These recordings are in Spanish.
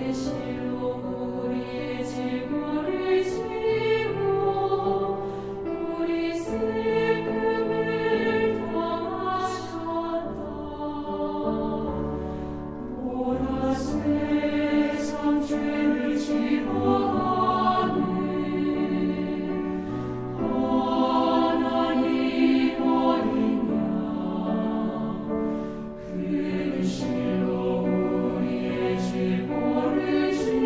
우리의 집 모르지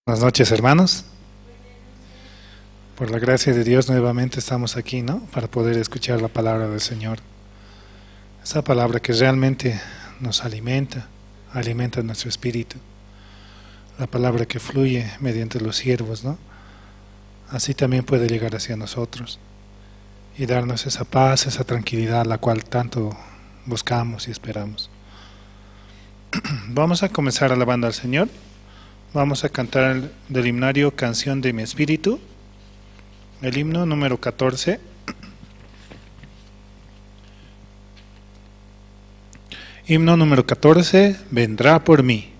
Buenas noches, hermanos. Por la gracia de Dios nuevamente estamos aquí, ¿no? Para poder escuchar la palabra del Señor. Esa palabra que realmente nos alimenta nuestro espíritu. La palabra que fluye mediante los siervos, ¿no? Así también puede llegar hacia nosotros y darnos esa paz, esa tranquilidad, la cual tanto buscamos y esperamos. Vamos a comenzar alabando al Señor. Vamos a cantar del himnario Canción de mi Espíritu, el himno número 14. Himno número 14, vendrá por mí.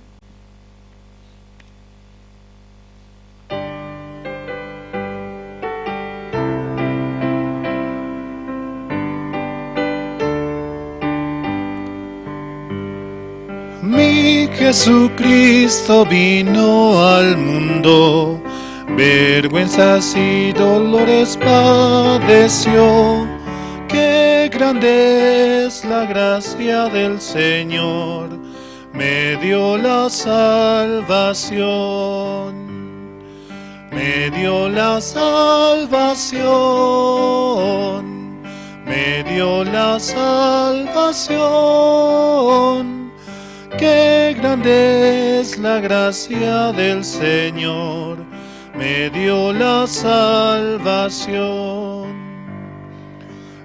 Mi Jesucristo vino al mundo, vergüenzas y dolores padeció. Qué grande es la gracia del Señor, me dio la salvación, me dio la salvación, me dio la salvación. Qué grande es la gracia del Señor, me dio la salvación.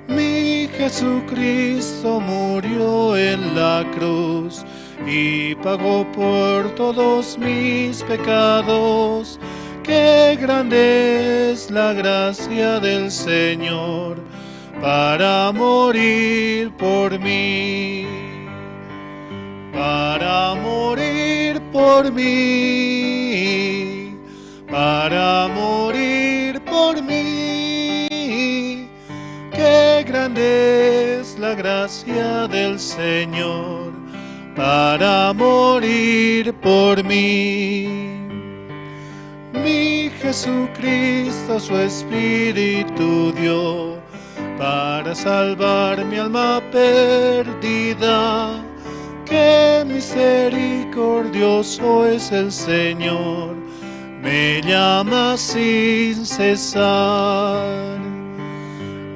Mi Jesucristo murió en la cruz y pagó por todos mis pecados. Qué grande es la gracia del Señor para morir por mí. Para morir por mí, para morir por mí. Qué grande es la gracia del Señor para morir por mí. Mi Jesucristo su Espíritu dio para salvar mi alma perdida. Qué misericordioso es el Señor, me llama sin cesar,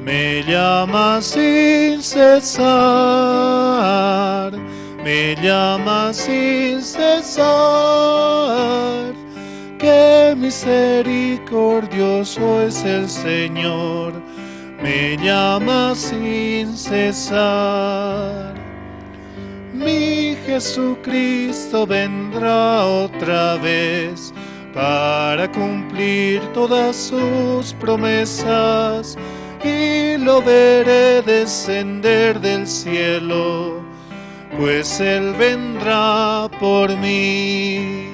me llama sin cesar, me llama sin cesar. Qué misericordioso es el Señor, me llama sin cesar. Mi Jesucristo vendrá otra vez para cumplir todas sus promesas y lo veré descender del cielo, pues Él vendrá por mí.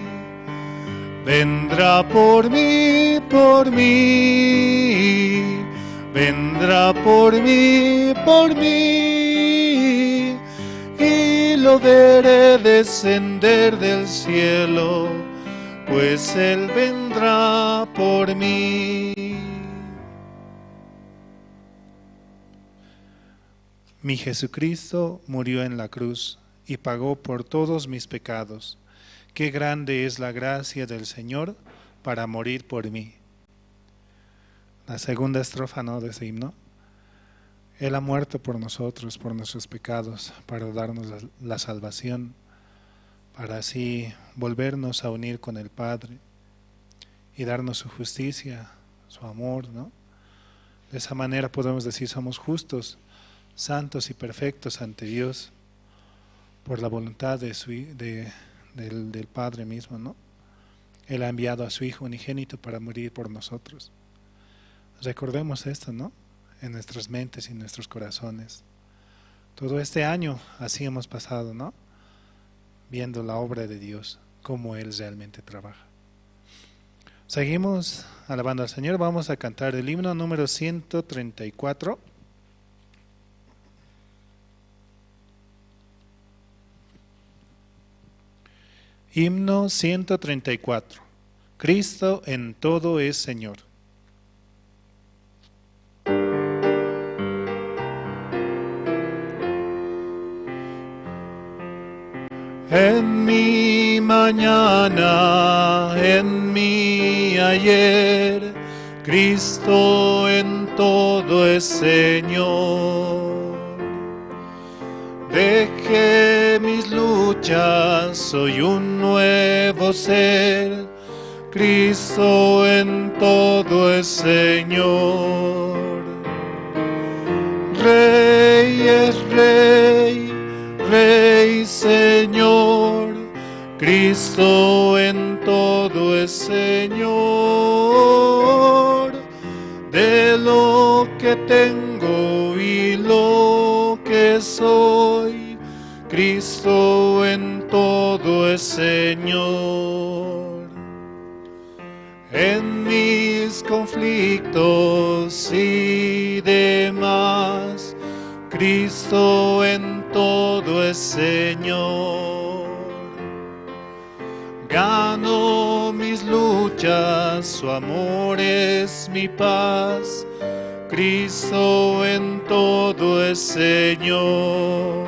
Vendrá por mí, por mí. Vendrá por mí, por mí. Y lo veré descender del cielo, pues Él vendrá por mí. Mi Jesucristo murió en la cruz y pagó por todos mis pecados. Qué grande es la gracia del Señor para morir por mí. La segunda estrofa, ¿no?, de ese himno. Él ha muerto por nosotros, por nuestros pecados, para darnos la salvación, para así volvernos a unir con el Padre y darnos su justicia, su amor, ¿no? De esa manera podemos decir somos justos, santos y perfectos ante Dios por la voluntad del Padre mismo, ¿no? Él ha enviado a su Hijo unigénito para morir por nosotros. Recordemos esto, ¿no?, en nuestras mentes y en nuestros corazones. Todo este año así hemos pasado, ¿no?, viendo la obra de Dios, cómo Él realmente trabaja. Seguimos alabando al Señor. Vamos a cantar el himno número 134. Himno 134. Cristo en todo es Señor. En mi mañana, en mi ayer, Cristo en todo es Señor. Dejé mis luchas, soy un nuevo ser, Cristo en todo es Señor. Rey es Rey, Rey Señor, Cristo en todo es Señor. De lo que tengo y lo que soy, Cristo en todo es Señor. En mis conflictos y demás, Cristo en todo es Señor. Gano mis luchas, su amor es mi paz, Cristo en todo es Señor.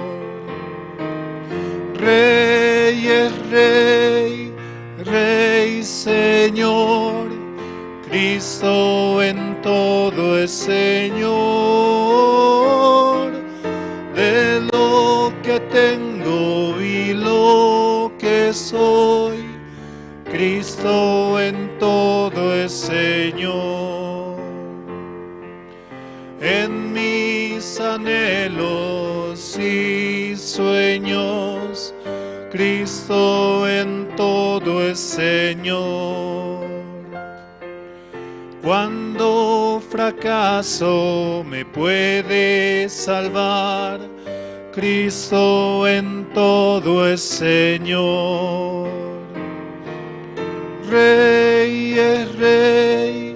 Rey es Rey, Rey Señor, Cristo en todo es Señor. De lo que tengo y lo que soy, Cristo en todo es Señor. En mis anhelos y sueños, Cristo en todo es Señor. Cuando fracaso me puede salvar, Cristo en todo es Señor. Rey es Rey,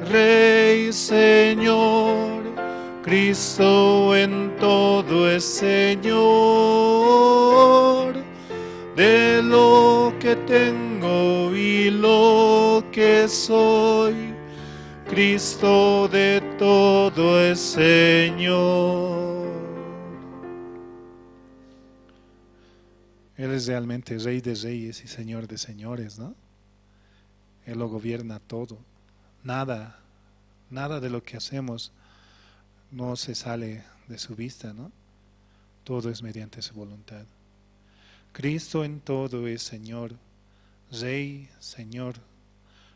Rey Señor, Cristo en todo es Señor. De lo que tengo y lo que soy, Cristo de todo es Señor. Él es realmente Rey de Reyes y Señor de Señores, ¿no? Él lo gobierna todo. Nada de lo que hacemos no se sale de su vista, ¿no? Todo es mediante su voluntad. Cristo en todo es Señor, Rey, Señor.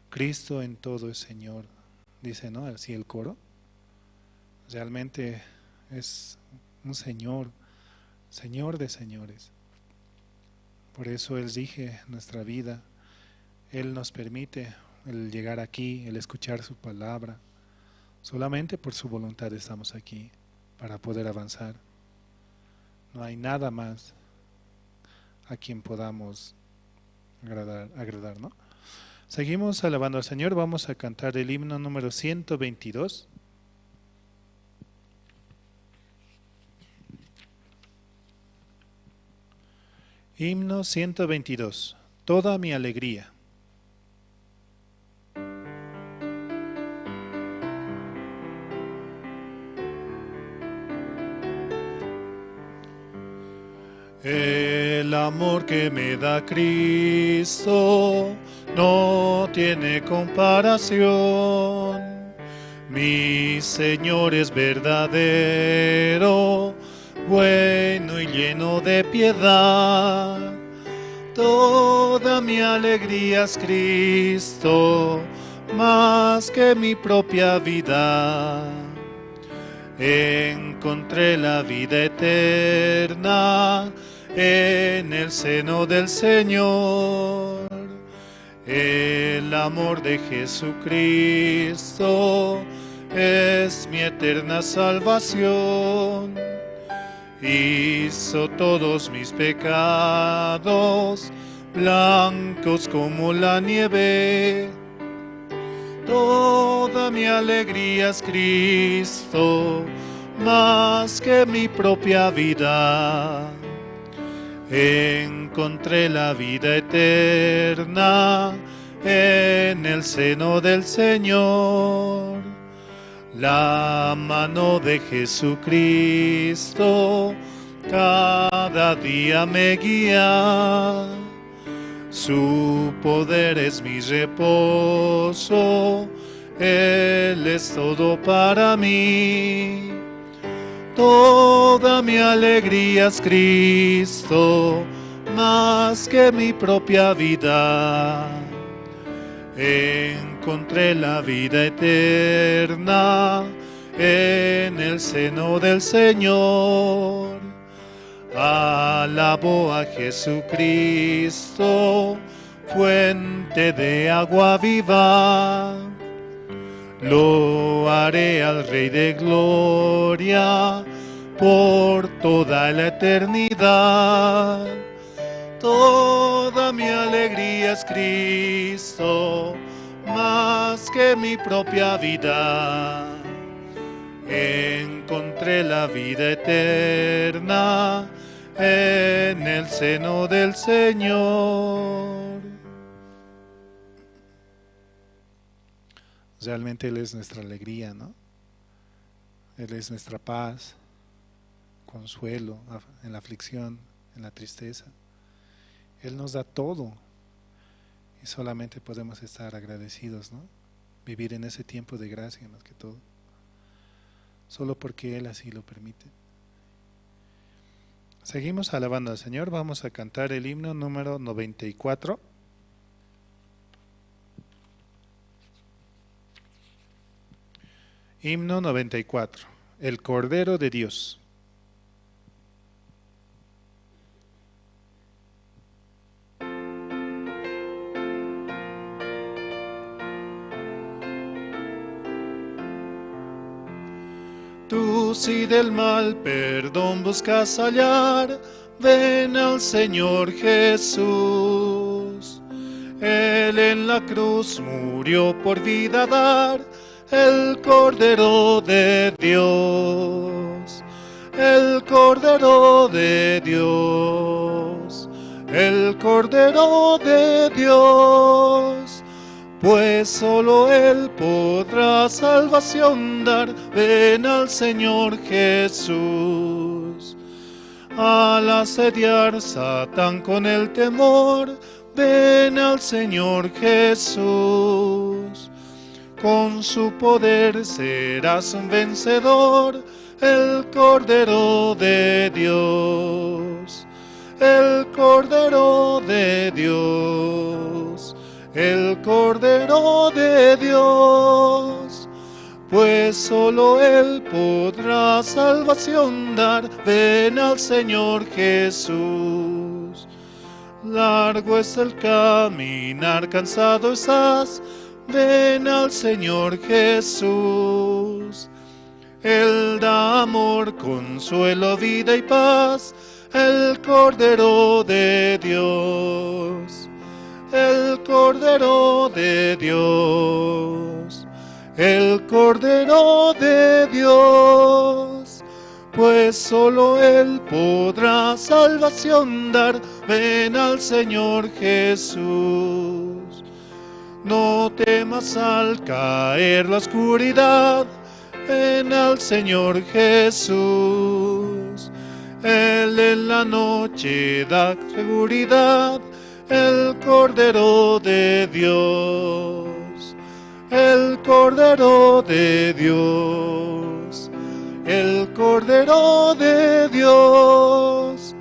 Cristo en todo es Señor. Dice, ¿no? Así el coro. Realmente es un Señor, Señor de señores. Por eso Él rige nuestra vida. Él nos permite el llegar aquí, el escuchar su palabra. Solamente por su voluntad estamos aquí, para poder avanzar. No hay nada más a quien podamos agradar, ¿no? Seguimos alabando al Señor. Vamos a cantar el himno número 122. Himno 122. Toda mi alegría. El amor que me da Cristo no tiene comparación. Mi Señor es verdadero, bueno y lleno de piedad. Toda mi alegría es Cristo, más que mi propia vida. Encontré la vida eterna en el seno del Señor. El amor de Jesucristo es mi eterna salvación. Hizo todos mis pecados blancos como la nieve. Toda mi alegría es Cristo, más que mi propia vida. Encontré la vida eterna en el seno del Señor. La mano de Jesucristo cada día me guía. Su poder es mi reposo, Él es todo para mí. Toda mi alegría es Cristo, más que mi propia vida. Encontré la vida eterna en el seno del Señor. Alabo a Jesucristo, fuente de agua viva. Lo haré al Rey de Gloria por toda la eternidad. Toda mi alegría es Cristo, más que mi propia vida. Encontré la vida eterna en el seno del Señor. Realmente Él es nuestra alegría, ¿no? Él es nuestra paz, consuelo en la aflicción, en la tristeza. Él nos da todo y solamente podemos estar agradecidos, ¿no? Vivir en ese tiempo de gracia más que todo, solo porque Él así lo permite. Seguimos alabando al Señor. Vamos a cantar el himno número 94. Himno 94, el Cordero de Dios. Tú si del mal perdón buscas hallar, ven al Señor Jesús. Él en la cruz murió por vida dar, el Cordero de Dios, el Cordero de Dios, el Cordero de Dios. Pues solo Él podrá salvación dar, ven al Señor Jesús. Al asediar Satán con el temor, ven al Señor Jesús. Con su poder serás un vencedor, el Cordero de Dios, el Cordero de Dios, el Cordero de Dios. Pues solo Él podrá salvación dar, ven al Señor Jesús. Largo es el caminar, cansado estás, ven al Señor Jesús. Él da amor, consuelo, vida y paz, el Cordero de Dios, el Cordero de Dios, el Cordero de Dios. Pues solo Él podrá salvación dar, ven al Señor Jesús. No temas al caer la oscuridad, ven al Señor Jesús. Él en la noche da seguridad, el Cordero de Dios, el Cordero de Dios, el Cordero de Dios.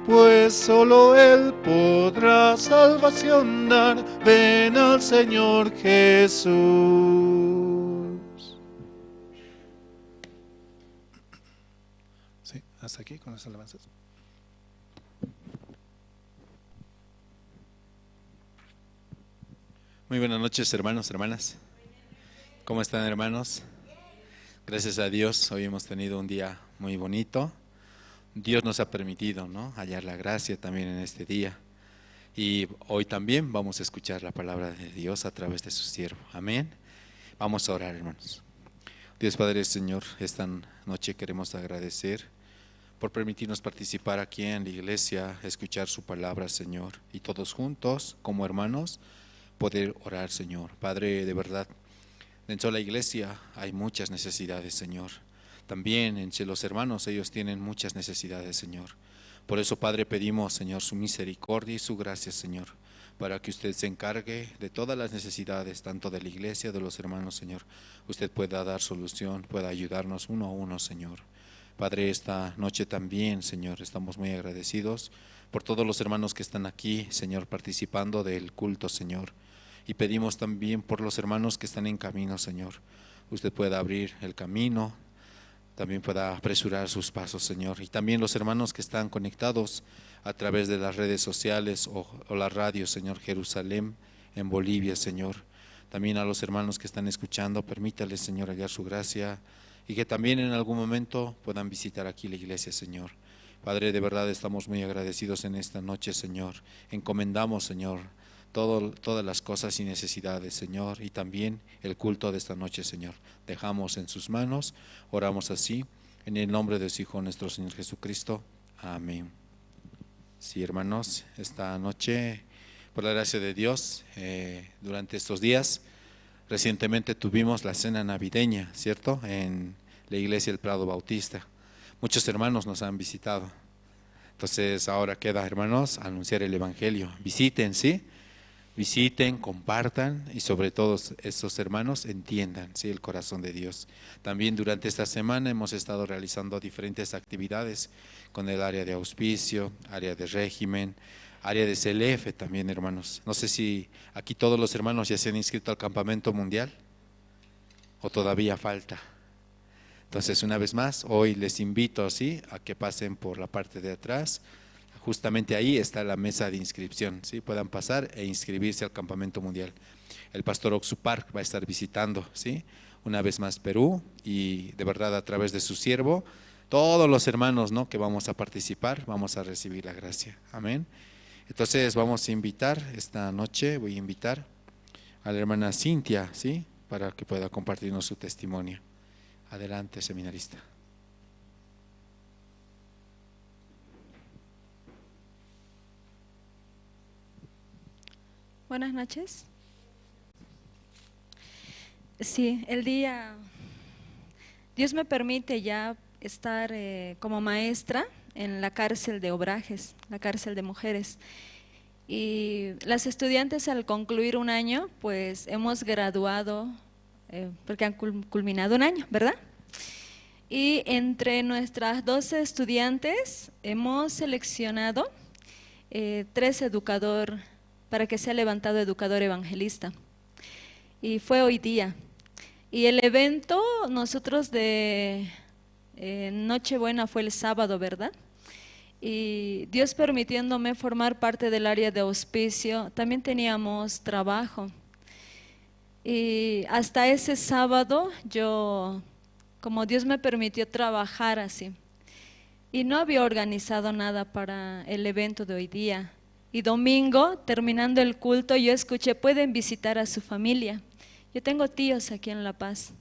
Pues solo Él podrá salvación dar, ven al Señor Jesús. Sí, hasta aquí con las alabanzas. Muy buenas noches, hermanos, hermanas. ¿Cómo están, hermanos? Gracias a Dios, hoy hemos tenido un día muy bonito. Dios nos ha permitido, ¿no?, hallar la gracia también en este día. Y hoy también vamos a escuchar la palabra de Dios a través de su siervo. Amén. Vamos a orar, hermanos. Dios Padre, Señor, esta noche queremos agradecer por permitirnos participar aquí en la iglesia, escuchar su palabra, Señor, y todos juntos, como hermanos, poder orar, Señor. Padre, de verdad, dentro de la iglesia hay muchas necesidades, Señor. también entre los hermanos, ellos tienen muchas necesidades, Señor. Por eso, Padre, pedimos, Señor, su misericordia y su gracia, Señor, para que usted se encargue de todas las necesidades, tanto de la iglesia, de los hermanos, Señor. Usted pueda dar solución, pueda ayudarnos uno a uno, Señor. Padre, esta noche también, Señor, estamos muy agradecidos por todos los hermanos que están aquí, Señor, participando del culto, Señor. Y pedimos también por los hermanos que están en camino, Señor. Usted pueda abrir el camino, también pueda apresurar sus pasos, Señor. Y también los hermanos que están conectados a través de las redes sociales o la radio, Señor, Jerusalén, en Bolivia, Señor. También a los hermanos que están escuchando, permítales, Señor, hallar su gracia y que también en algún momento puedan visitar aquí la iglesia, Señor. Padre, de verdad estamos muy agradecidos en esta noche, Señor. Encomendamos, Señor, todas las cosas y necesidades, Señor, y también el culto de esta noche, Señor. Dejamos en sus manos, oramos así, en el nombre de su Hijo, nuestro Señor Jesucristo. Amén. Sí, hermanos, esta noche, por la gracia de Dios, durante estos días, recientemente tuvimos la cena navideña, ¿cierto? En la iglesia del Prado Bautista. Muchos hermanos nos han visitado. Entonces ahora queda, hermanos, anunciar el Evangelio. Visiten, ¿sí? Visiten, compartan y sobre todo estos hermanos entiendan, ¿sí?, el corazón de Dios. También durante esta semana hemos estado realizando diferentes actividades con el área de auspicio, área de régimen, área de CLF también, hermanos. No sé si aquí todos los hermanos ya se han inscrito al campamento mundial o todavía falta. Entonces, una vez más, hoy les invito, ¿sí?, a que pasen por la parte de atrás. Justamente ahí está la mesa de inscripción, ¿sí? Puedan pasar e inscribirse al campamento mundial. El pastor Oxupar va a estar visitando, ¿sí?, una vez más Perú, y de verdad a través de su siervo, todos los hermanos, ¿no?, que vamos a participar, vamos a recibir la gracia. Amén. Entonces vamos a invitar esta noche, voy a invitar a la hermana Cintia, ¿sí?, para que pueda compartirnos su testimonio. Adelante, seminarista. Buenas noches. Sí, Dios me permite ya estar como maestra en la cárcel de Obrajes, la cárcel de mujeres. Y las estudiantes al concluir un año, pues hemos graduado, porque han culminado un año, ¿verdad? Y entre nuestras 12 estudiantes hemos seleccionado 3 educadores para que sea levantado educador evangelista. Y fue hoy día. Y el evento, nosotros de Nochebuena fue el sábado, ¿verdad? Y Dios permitiéndome formar parte del área de auspicio, también teníamos trabajo. Y hasta ese sábado como Dios me permitió trabajar así. Y no había organizado nada para el evento de hoy día. Y domingo, terminando el culto, yo escuché, pueden visitar a su familia. Yo tengo tíos aquí en La Paz.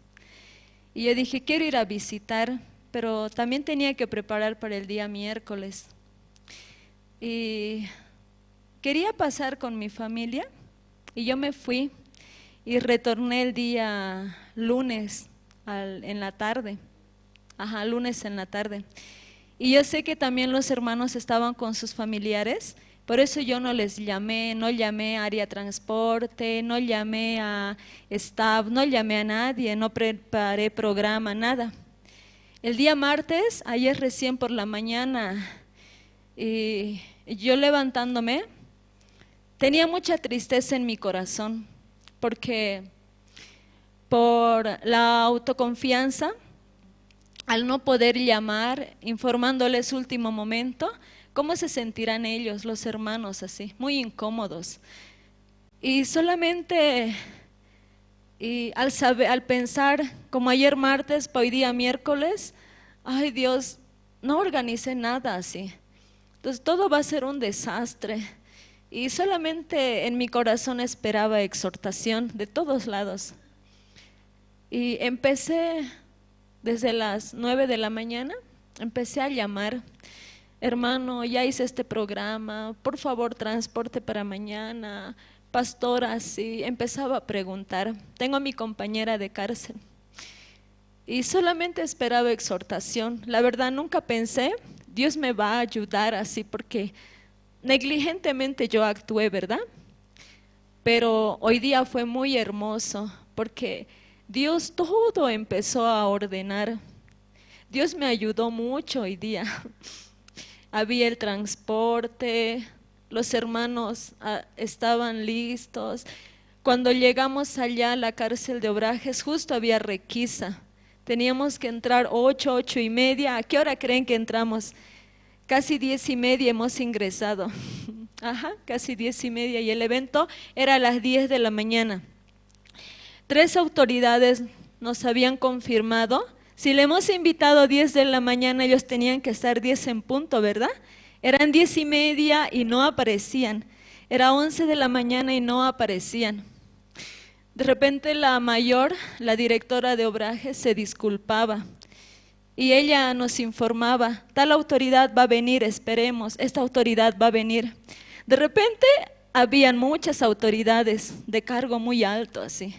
Y yo dije, quiero ir a visitar, pero también tenía que preparar para el día miércoles. Y quería pasar con mi familia, y yo me fui y retorné el día lunes en la tarde. Lunes en la tarde. Y yo sé que también los hermanos estaban con sus familiares. Por eso yo no llamé a área transporte, no llamé a staff, no llamé a nadie, no preparé programa, nada. El día martes, ayer recién por la mañana, y yo levantándome, tenía mucha tristeza en mi corazón, porque por la autoconfianza, al no poder llamar, informándoles último momento, ¿cómo se sentirán ellos, los hermanos, así, muy incómodos? Y solamente al pensar, como ayer martes, para hoy día miércoles, ay Dios, no organicé nada así. Entonces todo va a ser un desastre. Y solamente en mi corazón esperaba exhortación de todos lados. Y empecé desde las 9 de la mañana, empecé a llamar. Hermano, ya hice este programa, por favor transporte para mañana, pastora, sí, empezaba a preguntar. Tengo a mi compañera de cárcel y solamente esperaba exhortación. La verdad nunca pensé, Dios me va a ayudar así, porque negligentemente yo actué, ¿verdad? Pero hoy día fue muy hermoso, porque Dios todo empezó a ordenar. Dios me ayudó mucho hoy día. Había el transporte, los hermanos estaban listos. Cuando llegamos allá a la cárcel de Obrajes, justo había requisa. Teníamos que entrar 8, 8:30. ¿A qué hora creen que entramos? Casi 10:30 hemos ingresado. Ajá, casi 10:30, y el evento era a las 10 de la mañana. 3 autoridades nos habían confirmado. Si le hemos invitado a 10 de la mañana, ellos tenían que estar 10 en punto, ¿verdad? Eran 10:30 y no aparecían. Era 11 de la mañana y no aparecían. De repente la mayor, la directora de Obrajes, se disculpaba. Y ella nos informaba, tal autoridad va a venir, esperemos, esta autoridad va a venir. De repente habían muchas autoridades de cargo muy alto así.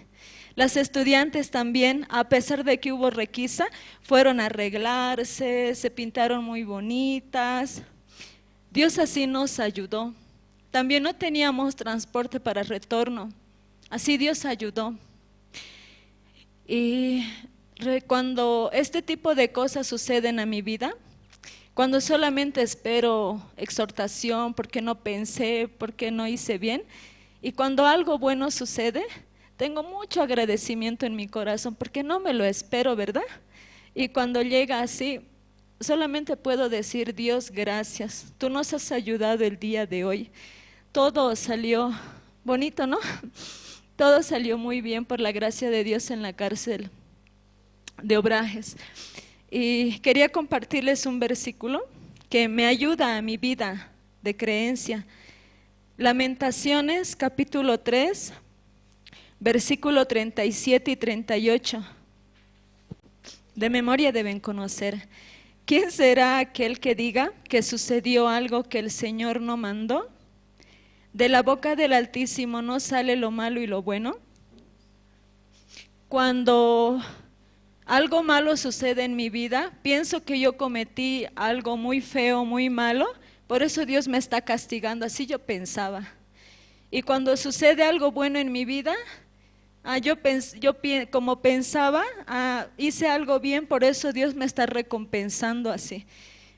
Las estudiantes también, a pesar de que hubo requisa, fueron a arreglarse, se pintaron muy bonitas. Dios así nos ayudó. También no teníamos transporte para retorno, así Dios ayudó. Y cuando este tipo de cosas suceden a mi vida, cuando solamente espero exhortación porque no pensé, porque no hice bien, y cuando algo bueno sucede, tengo mucho agradecimiento en mi corazón porque no me lo espero, ¿verdad? Y cuando llega así, solamente puedo decir, Dios, gracias, tú nos has ayudado el día de hoy. Todo salió bonito, ¿no? Todo salió muy bien por la gracia de Dios en la cárcel de Obrajes. Y quería compartirles un versículo que me ayuda a mi vida de creencia. Lamentaciones capítulo 3, versículo 37 y 38. De memoria deben conocer. ¿Quién será aquel que diga que sucedió algo que el Señor no mandó? De la boca del Altísimo no sale lo malo y lo bueno. Cuando algo malo sucede en mi vida, pienso que yo cometí algo muy feo, muy malo, por eso Dios me está castigando, así yo pensaba. Y cuando sucede algo bueno en mi vida, como pensaba, hice algo bien, por eso Dios me está recompensando así.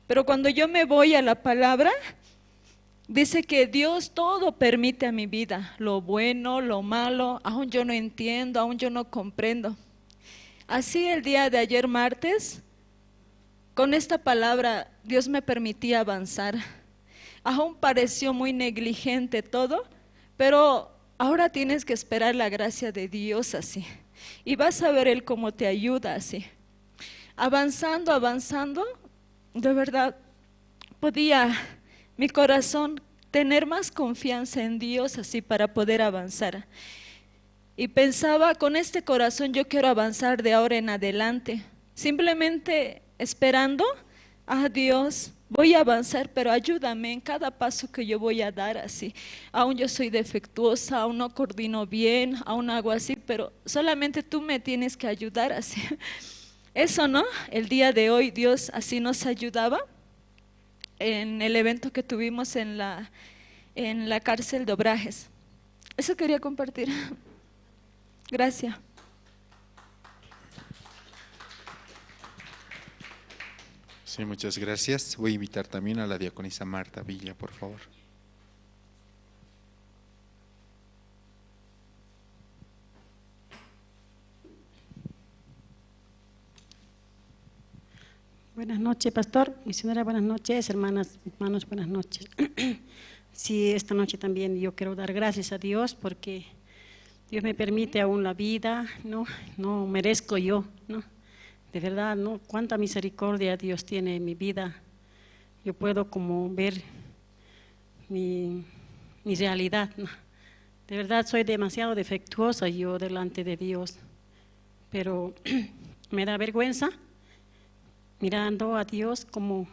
Pero cuando yo me voy a la palabra, dice que Dios todo permite a mi vida, lo bueno, lo malo, aún yo no entiendo, aún yo no comprendo. Así el día de ayer martes, con esta palabra Dios me permitía avanzar. Aún pareció muy negligente todo, pero ahora tienes que esperar la gracia de Dios así. Y vas a ver Él cómo te ayuda así. Avanzando, avanzando, de verdad podía mi corazón tener más confianza en Dios así para poder avanzar. Y pensaba, con este corazón yo quiero avanzar de ahora en adelante, simplemente esperando a Dios. Voy a avanzar, pero ayúdame en cada paso que yo voy a dar así. Aún yo soy defectuosa, aún no coordino bien, aún hago así, pero solamente tú me tienes que ayudar así. Eso, ¿no? El día de hoy Dios así nos ayudaba en el evento que tuvimos en la cárcel de Obrajes. Eso quería compartir. Gracias. Sí, muchas gracias. Voy a invitar también a la diaconisa Marta Villa, por favor. Buenas noches, pastor. Misionera, buenas noches. Hermanas, hermanos, buenas noches. Sí, esta noche también yo quiero dar gracias a Dios porque Dios me permite aún la vida, no merezco yo, ¿no? De verdad, ¿no? Cuánta misericordia Dios tiene en mi vida. Yo puedo como ver mi realidad, ¿no? De verdad soy demasiado defectuosa yo delante de Dios, pero me da vergüenza mirando a Dios como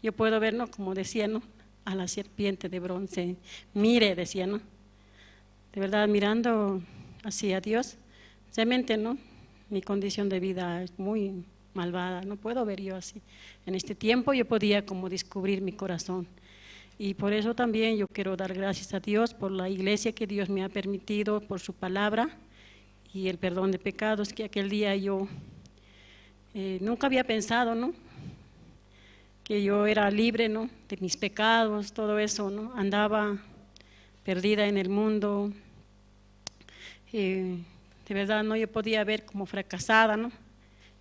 yo puedo ver, ¿no? Como decía, ¿no? A la serpiente de bronce, mire, decía, ¿no? De verdad, mirando hacia Dios, realmente, ¿no? mi condición de vida es muy malvada, no puedo ver yo así. En este tiempo yo podía como descubrir mi corazón. Y por eso también yo quiero dar gracias a Dios por la iglesia que Dios me ha permitido, por su palabra y el perdón de pecados que aquel día yo nunca había pensado, ¿no? Que yo era libre, ¿no? De mis pecados, todo eso, ¿no? Andaba perdida en el mundo. De verdad, ¿no? Yo podía ver como fracasada, ¿no?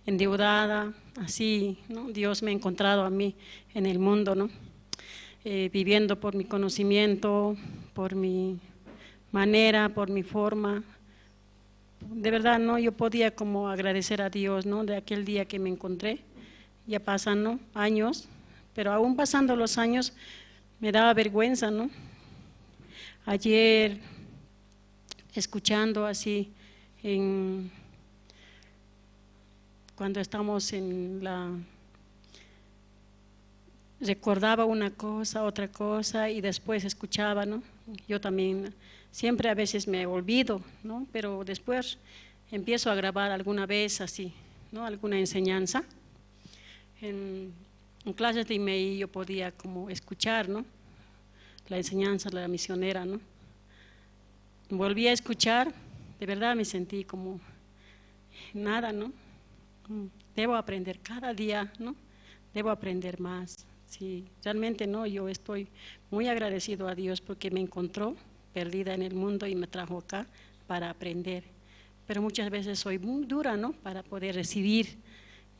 Endeudada, así, ¿no? Dios me ha encontrado a mí en el mundo, ¿no? Viviendo por mi conocimiento, por mi manera, por mi forma. De verdad, ¿no? Yo podía como agradecer a Dios, ¿no? De aquel día que me encontré. Ya pasan, ¿no? Años, pero aún pasando los años me daba vergüenza, ¿no? Ayer, escuchando así, cuando estamos en la... recordaba una cosa, otra cosa y después escuchaba, ¿no? Yo también siempre a veces me olvido, ¿no? Pero después empiezo a grabar alguna vez así, ¿no? Alguna enseñanza. En clases de email yo podía como escuchar, ¿no? La enseñanza de la misionera, ¿no? Volví a escuchar, de verdad me sentí como nada, ¿no? Debo aprender cada día, ¿no? Debo aprender más. Sí, realmente no, yo estoy muy agradecido a Dios porque me encontró perdida en el mundo y me trajo acá para aprender. Pero muchas veces soy muy dura, ¿no? Para poder recibir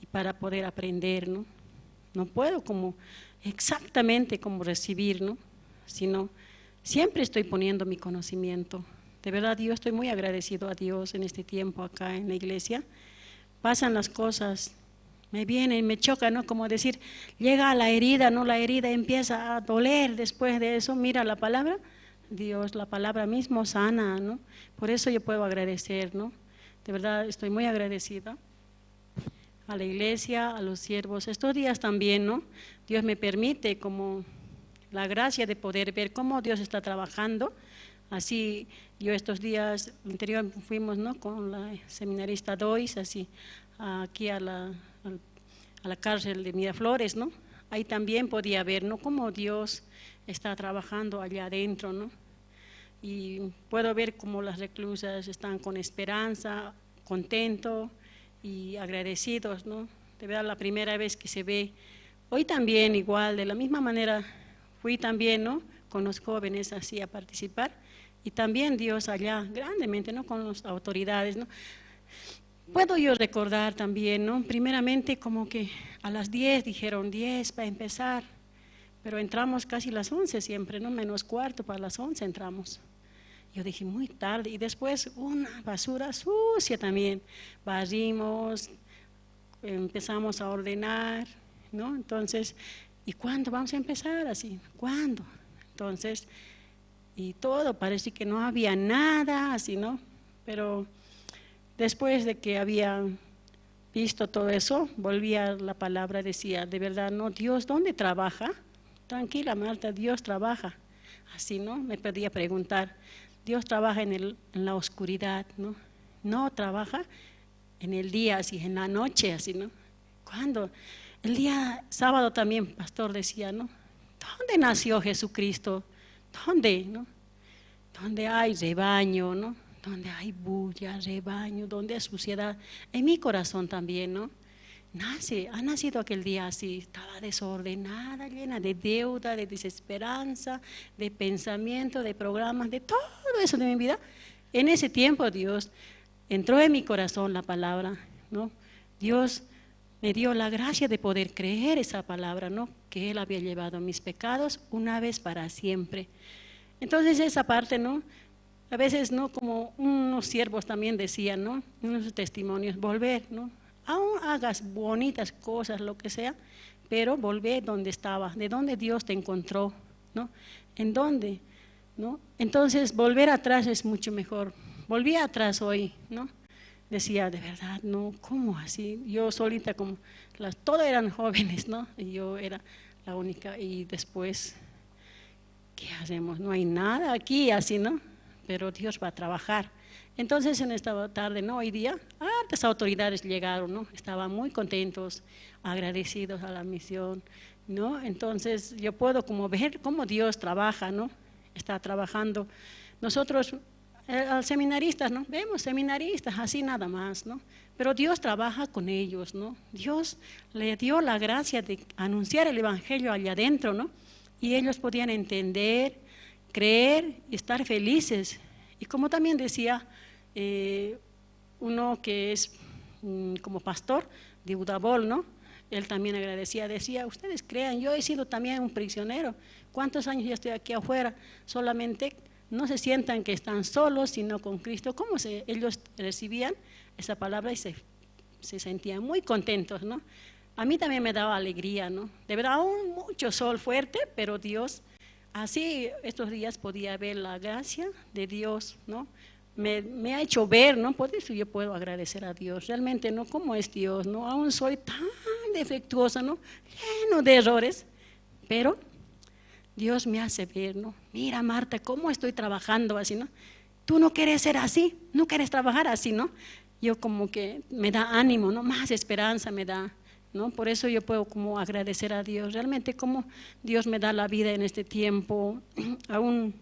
y para poder aprender, ¿no? No puedo como exactamente como recibir, ¿no? Sino siempre estoy poniendo mi conocimiento. De verdad, yo estoy muy agradecido a Dios en este tiempo acá en la iglesia. Pasan las cosas, me viene y me choca, ¿no? Como decir, llega a la herida, ¿no? La herida empieza a doler después de eso, mira la palabra, Dios, la palabra mismo sana, ¿no? Por eso yo puedo agradecer, ¿no? De verdad estoy muy agradecida a la iglesia, a los siervos. Estos días también, ¿no? Dios me permite como la gracia de poder ver cómo Dios está trabajando. Así yo estos días anterior fuimos, ¿no? Con la seminarista Dois, así aquí a la cárcel de Miraflores, ¿no? Ahí también podía ver, ¿no? Cómo Dios está trabajando allá adentro, ¿no? Y puedo ver cómo las reclusas están con esperanza, contentos y agradecidos, ¿no? De verdad, la primera vez que se ve. Hoy también igual, de la misma manera, fui también, ¿no? Con los jóvenes así a participar y también Dios allá grandemente, ¿no? Con las autoridades, ¿no? Puedo yo recordar también, ¿no? Primeramente como que a las 10 dijeron 10 para empezar, pero entramos casi las 11 siempre, ¿no? Menos cuarto para las 11 entramos. Yo dije muy tarde y después una basura sucia también. Barrimos, empezamos a ordenar, ¿no? Entonces, ¿y cuándo vamos a empezar así? ¿Cuándo? Entonces, y todo, parece que no había nada así, ¿no? Pero después de que había visto todo eso, volvía la palabra, decía, de verdad, no, Dios, ¿dónde trabaja? Tranquila, Marta, Dios trabaja. Así, ¿no? Me podía preguntar, Dios trabaja en la oscuridad, ¿no? No trabaja en el día, así, en la noche, así, ¿no? ¿Cuándo? El día sábado también, pastor decía, ¿no? ¿Dónde nació Jesucristo? ¿Dónde, no? Donde hay rebaño, ¿no? Donde hay bulla, rebaño, donde hay suciedad. En mi corazón también, ¿no? Ha nacido aquel día así, estaba desordenada, llena de deuda, de desesperanza, de pensamiento, de programas, de todo eso de mi vida. En ese tiempo Dios entró en mi corazón la palabra, ¿no? Dios me dio la gracia de poder creer esa palabra, ¿no? Que Él había llevado mis pecados una vez para siempre. Entonces esa parte, ¿no? A veces, ¿no? Como unos siervos también decían, ¿no? Unos testimonios, volver, ¿no? Aún hagas bonitas cosas, lo que sea, pero volver donde estaba, de donde Dios te encontró, ¿no? ¿En dónde? ¿No? Entonces volver atrás es mucho mejor. Volví atrás hoy, ¿no? Decía, de verdad, no, ¿cómo así? Yo solita, como todas eran jóvenes, ¿no? Y yo era la única, y después, ¿qué hacemos? No hay nada aquí, así, ¿no? pero Dios va a trabajar. Entonces en esta tarde, ¿no? Hoy día, hartas autoridades llegaron, ¿no? Estaban muy contentos, agradecidos a la misión, ¿no? Entonces yo puedo como ver cómo Dios trabaja, ¿no? Está trabajando. Nosotros, los seminaristas, ¿no? Vemos seminaristas así nada más, ¿no? Pero Dios trabaja con ellos, ¿no? Dios le dio la gracia de anunciar el evangelio allá adentro, ¿no? Y ellos podían entender, creer y estar felices. Y como también decía uno que es como pastor de Udabol, ¿no? Él también agradecía, decía, ustedes crean, yo he sido también un prisionero, ¿cuántos años ya estoy aquí afuera? Solamente no se sientan que están solos, sino con Cristo. ¿Cómo ellos recibían esa palabra y se sentían muy contentos, ¿no? A mí también me daba alegría, ¿no? De verdad, aún mucho sol fuerte, pero Dios, así estos días podía ver la gracia de Dios, ¿no? Me ha hecho ver, ¿no? Por eso yo puedo agradecer a Dios, realmente, ¿no? ¿Cómo es Dios, no? Aún soy tan defectuosa, ¿no? Lleno de errores, pero Dios me hace ver, ¿no? Mira, Marta, cómo estoy trabajando así, ¿no? Tú no quieres ser así, no quieres trabajar así, ¿no? Yo como que me da ánimo, ¿no? Más esperanza me da, ¿no? Por eso yo puedo como agradecer a Dios, realmente como Dios me da la vida en este tiempo, aún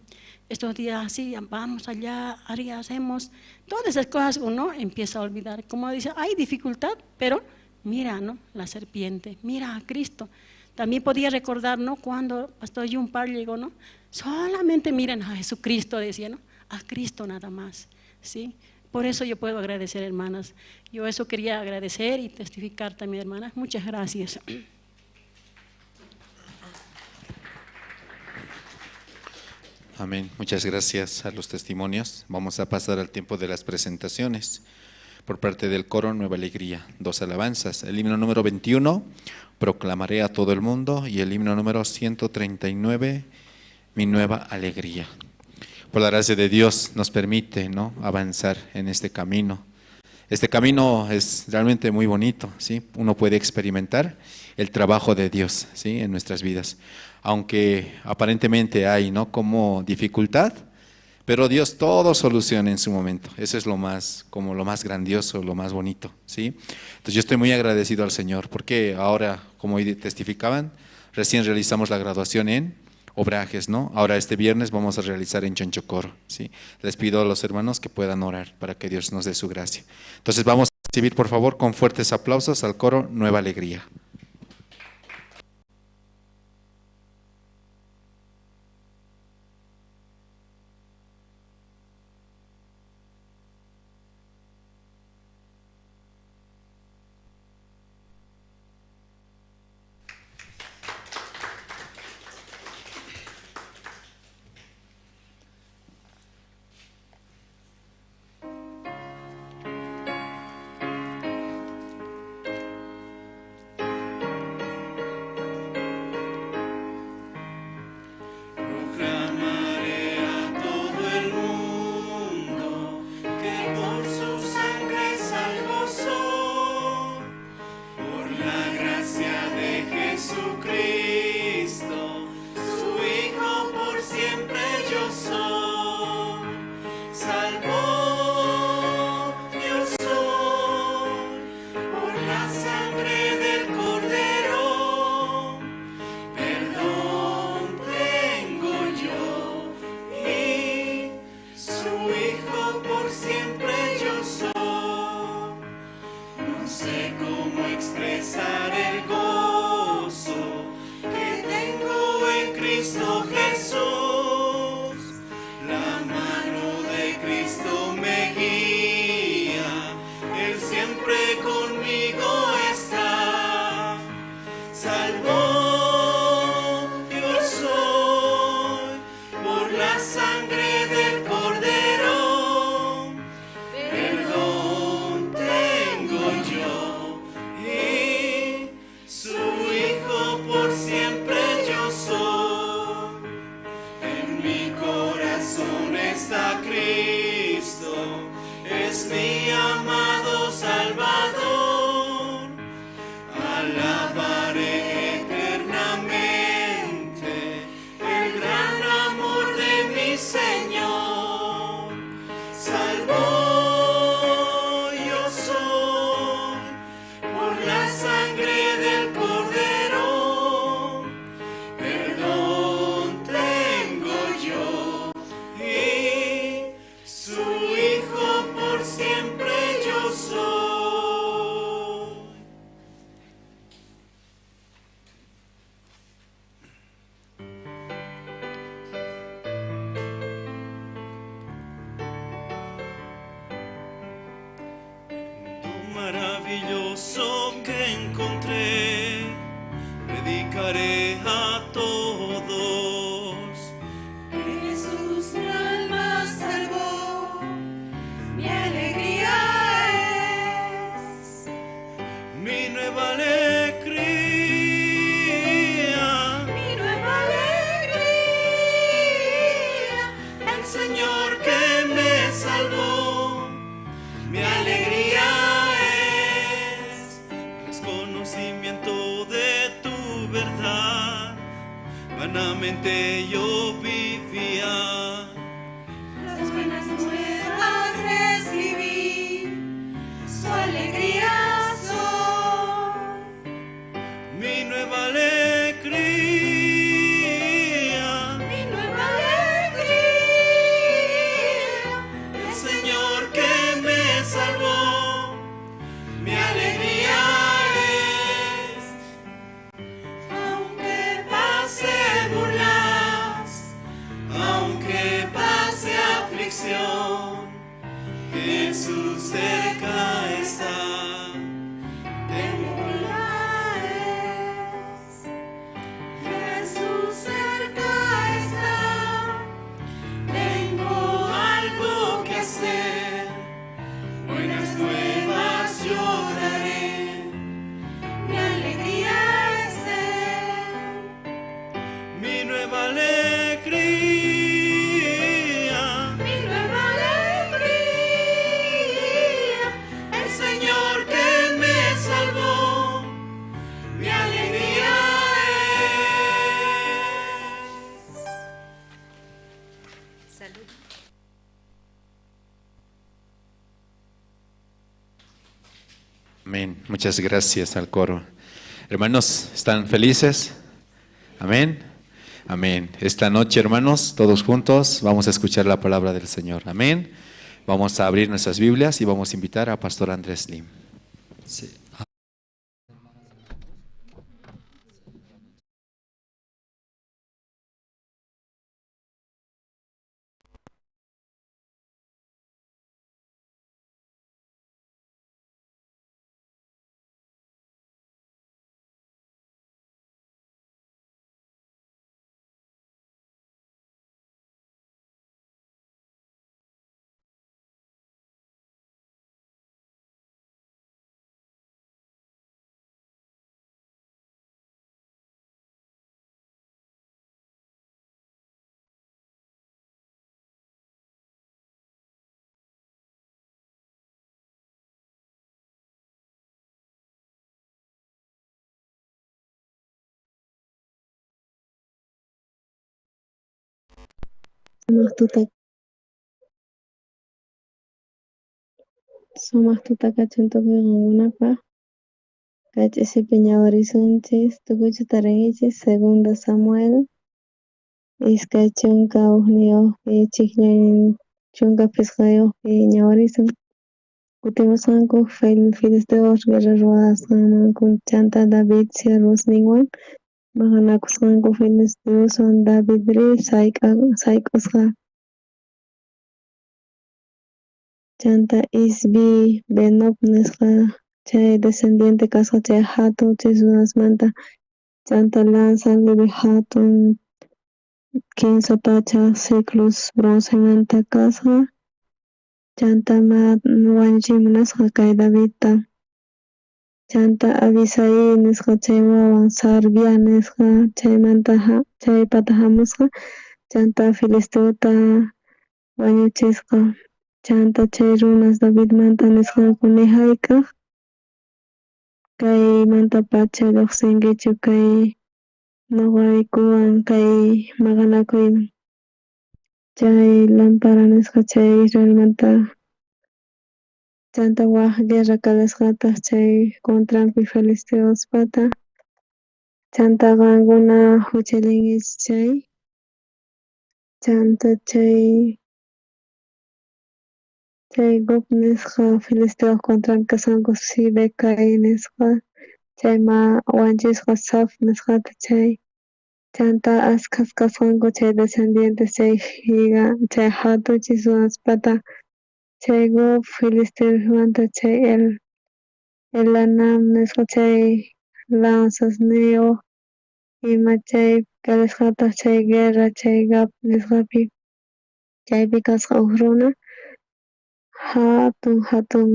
estos días así, vamos allá, hacemos, todas esas cosas uno empieza a olvidar, como dice, hay dificultad, pero mira, ¿no? La serpiente, mira a Cristo. También podía recordar, ¿no? Cuando Pastor Yumpar llegó, ¿no? Solamente miren a Jesucristo, decía, ¿no? A Cristo nada más, ¿sí? Por eso yo puedo agradecer, hermanas. Yo eso quería agradecer y testificar también, hermanas. Muchas gracias. Amén. Muchas gracias a los testimonios. Vamos a pasar al tiempo de las presentaciones. Por parte del coro Nueva Alegría, 2 alabanzas. El himno número 21, Proclamaré a todo el mundo, y el himno número 139, Mi Nueva Alegría. Por la gracia de Dios nos permite, ¿no?, avanzar en este camino. Este camino es realmente muy bonito, ¿sí? Uno puede experimentar el trabajo de Dios, ¿sí?, en nuestras vidas. Aunque aparentemente hay, ¿no?, como dificultad, pero Dios todo soluciona en su momento. Eso es lo más grandioso, lo más bonito, ¿sí? Entonces yo estoy muy agradecido al Señor, porque ahora, como hoy testificaban, recién realizamos la graduación en Obrajes, ¿no? Ahora este viernes vamos a realizar en Chonchocoro, ¿sí? Les pido a los hermanos que puedan orar para que Dios nos dé su gracia. Entonces vamos a recibir, por favor, con fuertes aplausos al coro Nueva Alegría. maravilloso que encontré, predicaré a todos. Jesús mi alma salvó, mi alegría es. Mi nueva alegría, Mi nueva alegría, el Señor que me salvó. Mi alegría es conocimiento de tu verdad. Vanamente yo vivía. las buenas nuevas recibí, su alegría soy. Mi nueva alegría, Mi nueva alegría, el Señor que me salvó. Mi alegría es, aunque pase burlas, aunque pase aflicción, Jesús cerca está. Jesús cerca está. Tengo algo que hacer, buenas nuevas yo daré. Mi alegría es Él. Mi nueva alegría, Mi nueva alegría, el Señor que me salvó. Mi alegría es. Salud. Amén. Muchas gracias al coro. Hermanos, ¿están felices? Amén. Amén. Esta noche, hermanos, todos juntos vamos a escuchar la palabra del Señor. Amén. Vamos a abrir nuestras Biblias y vamos a invitar a Pastor Andrés Lim. Sí. Sumaqtuta kachuntupi qunqunapaq kach'isi piñawarissunchis tukuchutarinkichis Segunda Samuel iskay chunka uqniyuqpi chiqnin chunka pisqayuqpi ñawarisun kutimusqanku Filisteos guerra ruwasqanmanku chanta David siervosninwan maqanakusqanku Filisteoswan Davidri sayk'usqa chanta Isbi Benob nisqa chay descendiente kasqa chay hatun chisunasmanta chanta lanzanlibi hatun kinsatacha ciclos bronzemanta kasqa chanta wañuchimunasqa kay Davidta chanta Abisai nisqa chay wawan Sarbia nisqa chaymanta chaypata hamusqa chanta Filisteota wañuchisqa chanta chay runas Davidmanta nisqanku nihayk'aq kaymanta pacha lluqsinkichu kay nuqaykuwan kay maqanakuyman chay lampara nisqa chay Israelmanta chanta waq guerra kalasqataq chay contranpi Filisteospata chanta qankuna huchilinkich chay chanta chay Gob nisqa Filisteos contran kasqanku Sibecai nisqa chayma wanchisqa Saf nisqata chay chanta askhas kasqanku chay descendientes chay chay hatun chisunaspata chay Gob Filisteosmanta chay Elanam nisqa chay lanzas neo ima chay kalisqataq chay guerra chay gap nisqapi chaypi kasqa huk runa hatun hatun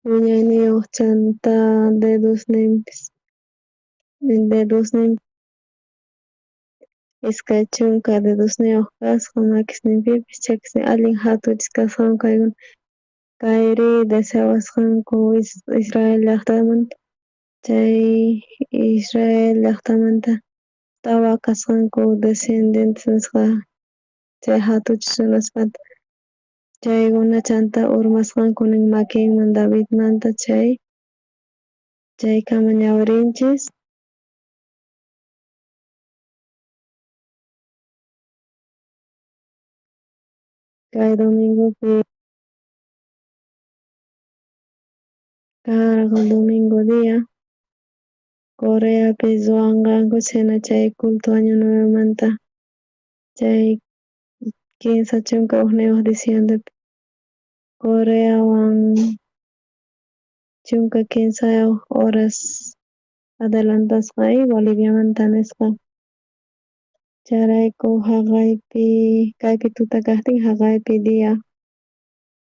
wiñayniyuq chanta dedosninpis dedosnin iskay chunka dedosniyuq kasqa makisninpipis chakisnin allin hatuchis kasqawan kaykuna kayri deseawasqanku Israel llaqtamanta chay Israel llaqtamanta tawa kasqanku descendientes nisqa chay hatuchis runaspata chaykuna chanta urmasqanku nin makinman Davidmanta chaykama ñawirinchis kay domingopi karqa domingo dia Coreapi ruwanqanku chhina chay culto año nuevomanta chay quinsa chunka ugniyuq diciembre Coreawan chunka quinsayuq horas adelantasqa Boliviamanta nisqa charayku haqaypi kaypi tuta kaqtin haqaypi dia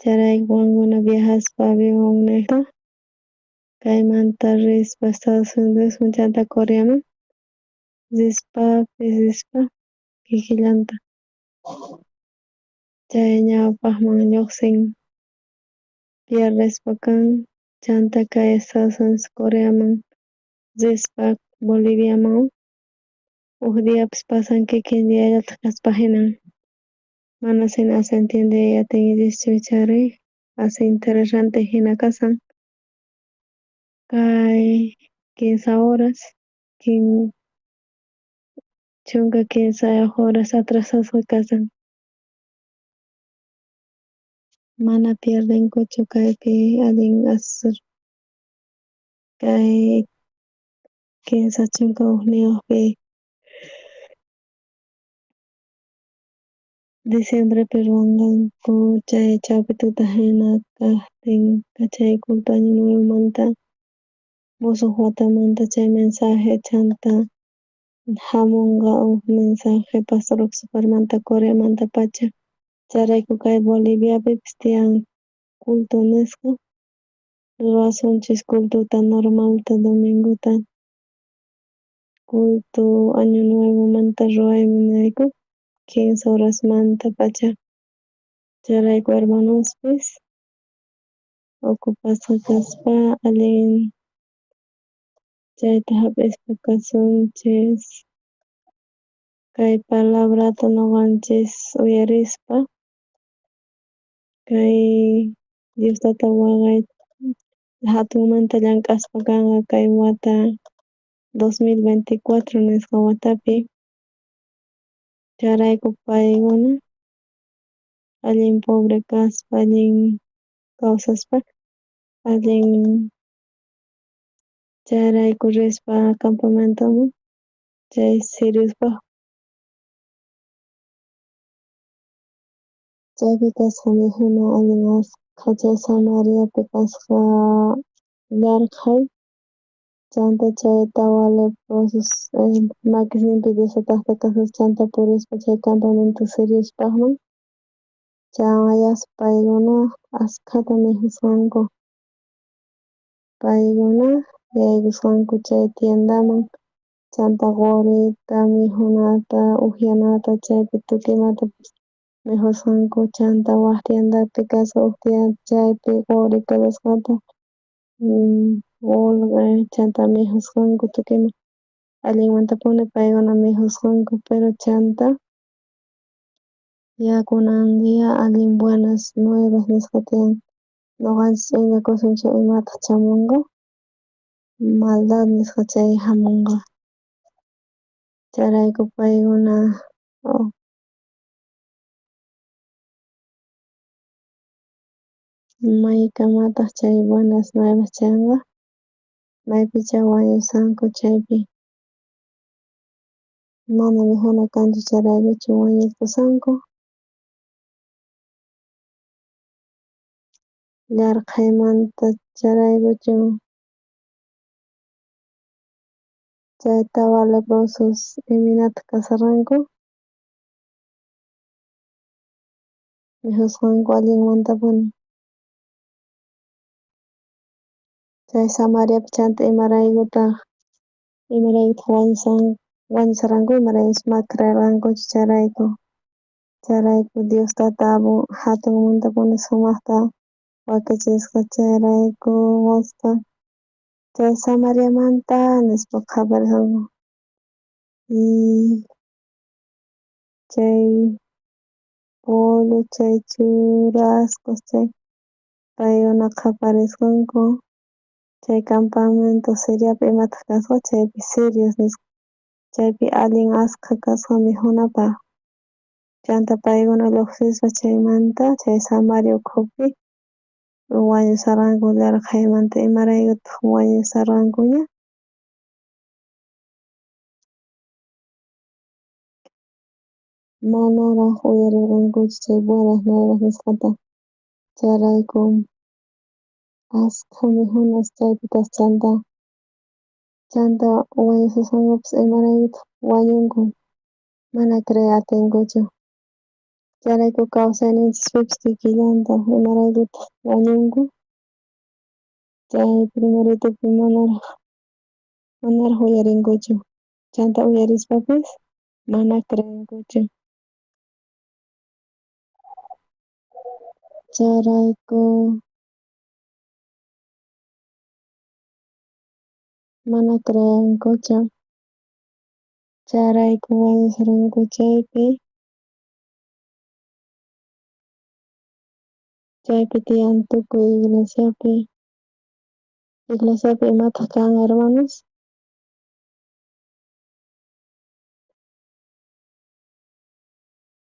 charayku wankuna viajaspa avion niqta kaymanta rispa Estados Unidosman chanta Coreaman rispa kikillanta chay ñawpaqman lluqsin viernespa kan chanta kay Estados Unidos Coreaman rispa Boliviaman uk diapis pasan kikin diallata kaspa hinan mana sina atiendiyatinchikchu chari asi interesante hina kasan kay quinsa horas chunka quinsayuq horas atrasasqa kasan mana pierdinkuchu kaypi allin asisur kay quinsa chunka ugniyuqpi diciembrepi ruwanqanku chay chawpi tuta hina kaqtin chay culto año nuevomanta musuq watamanta chay mensaje chanta hamunqa huk mensaje Pastor Oxoparmanta Coreamanta pacha charayku kay Boliviapipis tiyan culto nisqa ruwasunchis cultuta normalta domingota culto año nuevomanta ruwaymunayku 15 horasmanta pacha charayku hermanospis ocupasqa kaspa allin chayta hap'ispa kasunchis kay palabrata ñuqanchis uyarispa kay Diostata waqay hatunmanta llank'aspa kanqa kay wata 2024 nisqa watapi charayku paykuna allin pobre kaspa allin kawsaspa allin charayku rispa campamentoman chay siriuspa chaypi kasqani hina allin chay Sanariapi kasqa llarqay chanta chay tawa leprosos makisninpi Diostataqta kasas chanta purispa chay campamento Siriuspaqman chayaspa paykuna askhata mijusqanku paykuna yaykusqanku chay tiendaman chanta qurita mijunata upianata chaypi tukuymantapis mijusqanku chanta waq tiendapi kasqa chaypi quri kalasqata chanta mijusqanku tukuyman allinmantapuni paykuna mijusqanku pero chanta kunan dia allin buenas nuevas nisqa tiyan ñuqanchis ingakusunchik imataq chamunqa maldad nisqa chay hamunqa charayku paykuna maykamataq chay buenas nuevas chanqa maypichá wañusqanku chaypi mana mijuna kanchu charaykuchun wañurqusanku Yarqaymanta charaykuchu chay tawa leprosos iminata kasarqanku nihusqanku allinmantapuni chay Samariapi chanta imaraykutaq wañusarqanku imaraykuchus makrarqankuchu charayku Diostata hatun muntapuni sumaqta wakachisqa chayrayku wasta chay Samariamanta nispa qhaparisqanku y chay Pablo chay churasqa chay paykuna qhaparisqanku chay campamento Siriapi imataq kasqa chaypi Sirios nisqa chaypi allin asqa kasqa mikhunapaq chanta paykuna lluqsisqa chaymanta chay Samaria ukhupi wañusarqanku llarqaymanta imaraykutaq wañusarqankuña manaraq uyarirqankuchu chay buenas nuevas nisqata chayrayku ashka mikhunas chaypitas chanta wañuchisqankupis imaraykutaq wañunku mana creer atinkuchu chayrayku kawsayninchispipis kikillanta imaraykutaq wañunku chay primeritupi manaraq uyarinkuchu chanta uyarispapis mana creenkuchu chayrayku mana creenkuchu chayrayku wañusarqanku chaypi tiyan tukuy iglesiapi imataq kan hermanos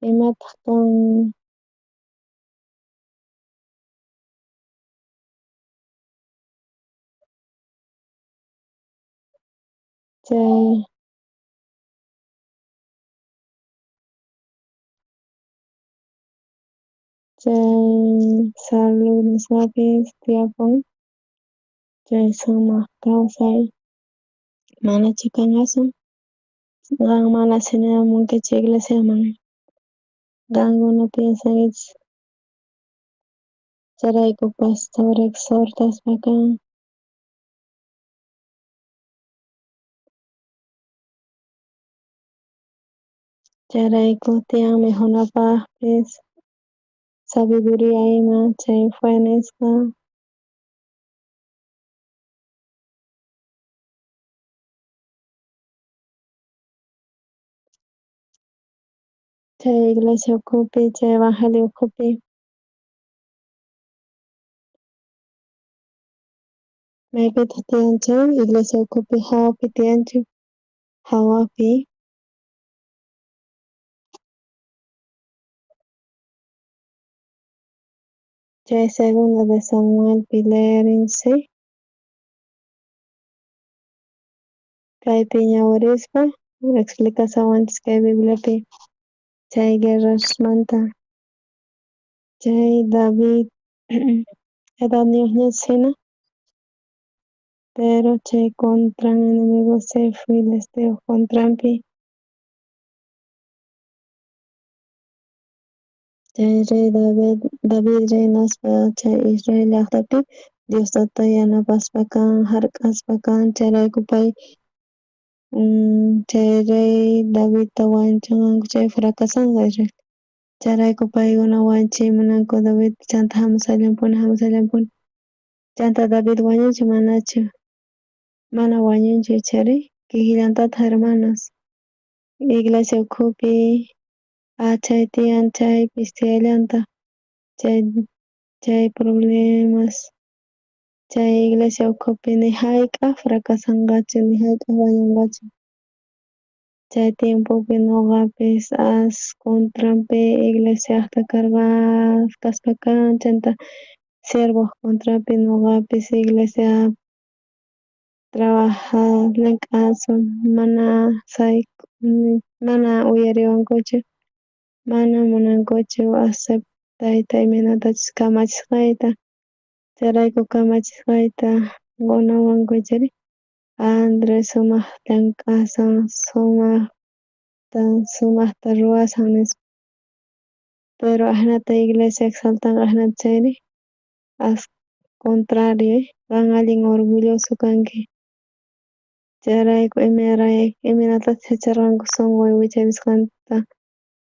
imataq kan chay salud nisqapis tiyapun chay sumaq kawsay manachu kan asan qan mana sinayamunkichik iglesiaman qankuna piensankichis chayrayku pastor exhortaspa kan chayrayku tiyan mikhunapaqpis sabiduría ima chay fue nisqa chay iglesia ukhupi chay evangelio ukhupi maypitaq tiyan chay iglesia ukhupi hawapi tiyanchu hawapi chay segunda de Samuelpi leerinchik kaypi ñawirispa explicasawanchis kay Bibliapi chay guerrasmanta chay David edadniyuqñachis hina pero chay contran enemigos chay filisteo contranpi chay rey David reynaspa chay Israel llaqtapi Diostata yanapaspa kan hark'aspa kan chayrayku pay chay rey Davidta wañuchinqanku chay fracasanqa Israel chayrayku paykuna wañuchiymunanku David chanta hamusallanpuni chanta David wañunchu manachu mana wañunchu ichari kikillantataq hermanos iglesia ukhupi chay tiyan chaypis tiyayllanta chay problemas chay iglesia ukhupi ni hayk'aq fracasanqachu ni hayk'aq wañunqachu chay tiempopi nuqapis contranpi iglesiaqta kaspa kan chanta siervoq contrapi nuqapis iglesia trabajar mana uyariwankuchu mana munankuchu aceptayta imanatachus kamachisqayta Charayku kamachishkayta gunawankuchari Andrés sumak llank'asan sumaqta ruwasan nispa pero ahnata iglesia saltan ahnata chayri contrario kan allin orgulloso kanki chayrayku imanatachi chacharkanku sunqu wicharisqanta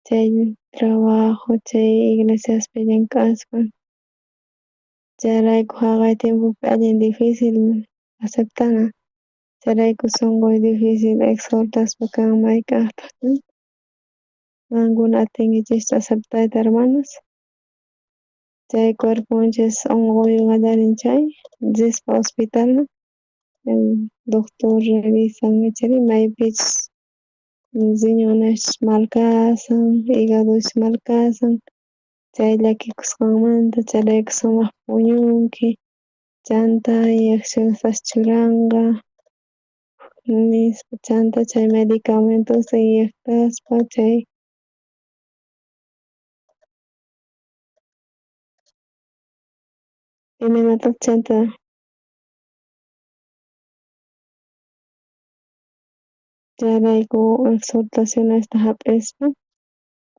chay trabajo chay iglesiaspi llank'aspa chayrayku haqay tiempopi allin difícil aceptana chayrayku sunquy difícil exhortaspa kan may kaqtaq qankuna atinkichishta aceptayta hermanos chay cuerpunchis unquywan qallarin Dispa hospitalman doctor revisan chari maypich riñones malkasan higadoshi malkasan chay llakikusqanmanta chayrayku sumaq puñunki chanta inyecciones churanqa nispa chanta chay medicamentosta inyectaspa chay imanatachi chanta chayrayku exhortacionesta hap'ispa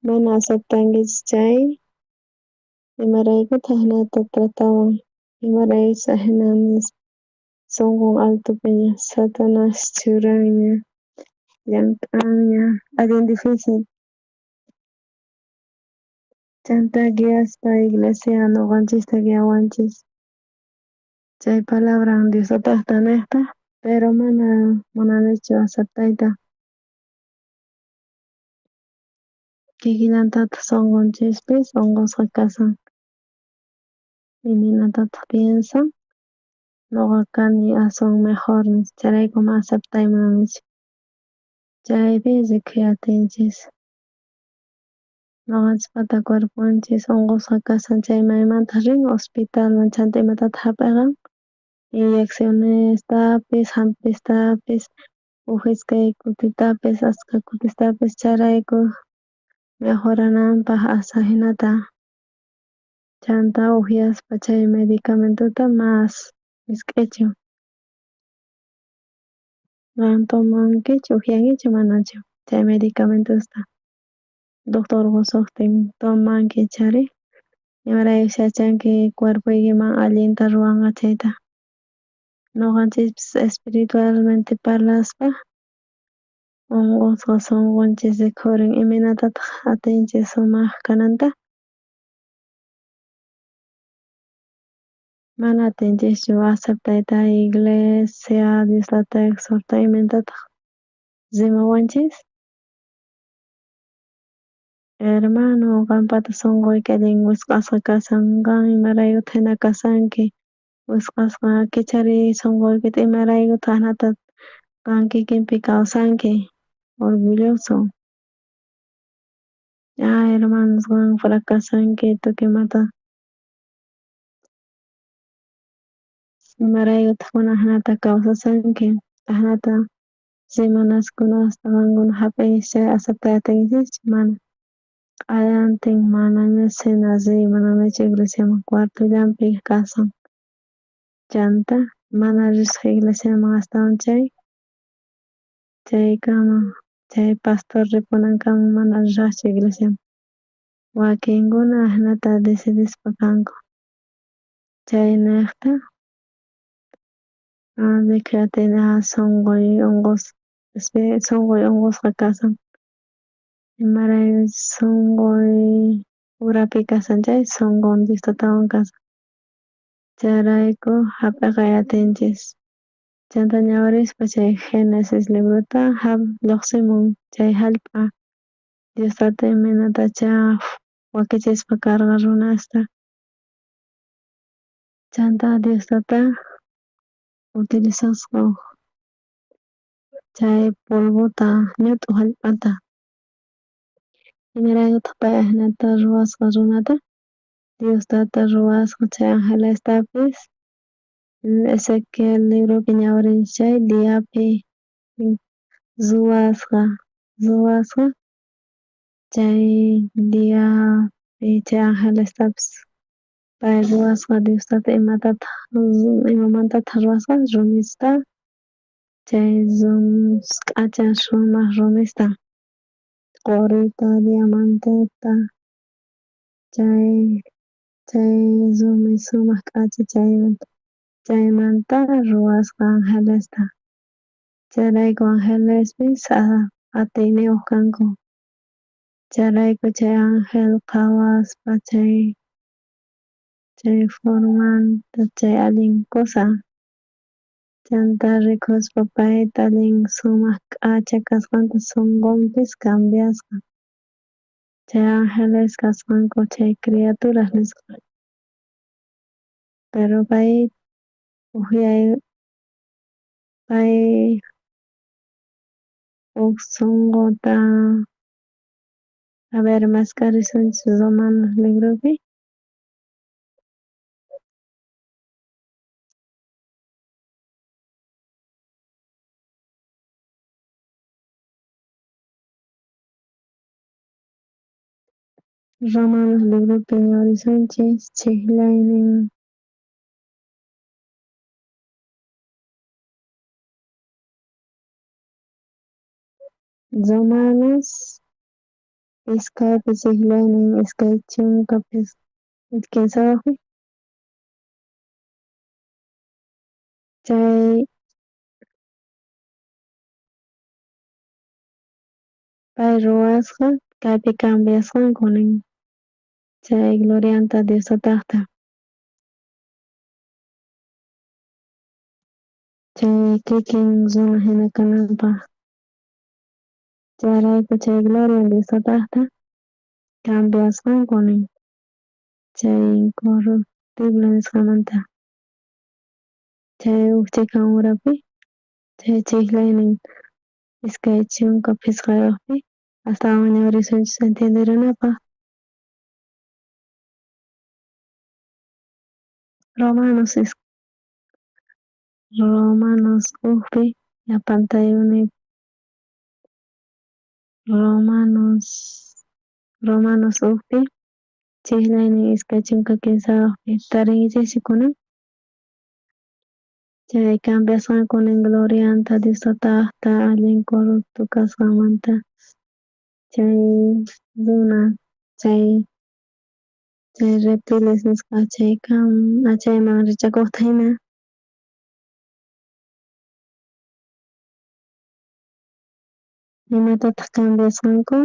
mana aceptankichis chay imaraykutaq hinata tratawan imaraykuchus ahina nispa sunqun altupi ña Satanas churanña llank'anña allin difícil chanta guiaspa iglesia ñuqanchista guiawanchis chay palabran Diosotaqta niqtaq pero munanichu aceptayta kikillantataq sunqunchispis unqusqa kasan iminatataq piensan ñuqa kani aswan mejor nispa chayraykuma aceptaymunanichu chaypi rikhuy atinchis ñuqanchis pata cuerpunchis unqusqa kasan chay maymantaq rin hospitalman chanta imatataq hap'iran inyeccionestapis hampistapish ujiskay kutitapis ashka kutistapis chayrayku mejorananpaq asa hinata chanta upiaspa chay medicamentuta mas misk'ichin qan tomankichu upyankichu manachu chay medicamentosta doctorqa shutin tomankichari imaraykush yachanki cuerpuykiman allinta ruwanqa chayta ñuqanchikpis espiritualmente parlaspa unqusqa sunqunchis rikhurin imanatataq atinchis sumaq kananta mana atinchikchu aceptayta iglesia Dioslata exhortay imatataq rimawanchis hermano qampata sunquyki allin wisk'asqa kasan qan imaraykutaq hina kasanki wisk'asqa kichariy sunquykita imaraykutaq ahnata qan kikinpi kawsanki orgulloso hermanos qan fracasanki tukuymanta imaraykutaq kunan ahnata kawsasanki ahnata rimanaskunasta qankuna hap'inkichis chay aceptay atinkichikchu mana q'allantin manaña shina rimananichu iglesiaman cuartullanpi kasan chanta mana rishaq iglesiaman astawan chaykama chay pastor ripunankaman mana rishaqchu iglesiaman wakinkuna ahnata decidispa kanku chay niqta rikhuy atini sunquy unqusqa kasan imaraykuchus sunquy urapi kasan chay sunqun Diostatawan kasan chayrayku hap'ikay atinchis chanta ñawirispa chay Genesis libruta lluqsimun chay hallp'a Diostata imanatacha wakichispa karqa runasta chanta Diostata utilizasqa chay polvota ñut'u hallp'ata imaraykutaq pay ahnata ruwasqa runata Diostata ruwasqa chay angelestapis Ezequiel librupi ñawirinchik chay diapi ruwasqa chay diapi chay angelestapis pay ruwasqa Diostata imamantataq ruwasqa rumista chay k'acha sumaq rumista qurita diamanteta chay rumi sumaq k'acha chaymanta ruwasqa angelesta chayrayku angelespis atiyniyuq kanku chayrayku chay angel phawaspa chay formanta chay allin kusa chanta rikuspa payta allin sumaq k'acha kasqanta sunqunpis cambiasqa chay angeles kasqanku chay criaturas nisqa pero pay huk sunquta a ver mascarisunchis Romanos libropi Romanos libropi yurisunchis chiklaynin Romanos iskaypi chiklaynin iskay chunkapis kinsawaqpi chay pay ruwasqa kaypi cambiasqanku nin chay glorianta Diostataqta chay kikin runa hina kananpaq chayrayku chay gloria Diostataqta cambiasqanku nin chay incorruptible nisqamanta chay ukchikan urapi chay chiklaynin iskay chunka pisqayuqpi astawan ñawrisunchis entenderanapaq Romanos ukpi llapantayuni Romanos ukpi chiklaynin iskay chunka kinsawaqpi tarinkichikchu kunan chay cambiasqanku nin glorianta Diostataqta allin corrupto kasqanmanta chay runa chay reptiles nisqa chayman richakuqta hina imatataq cambiasqanku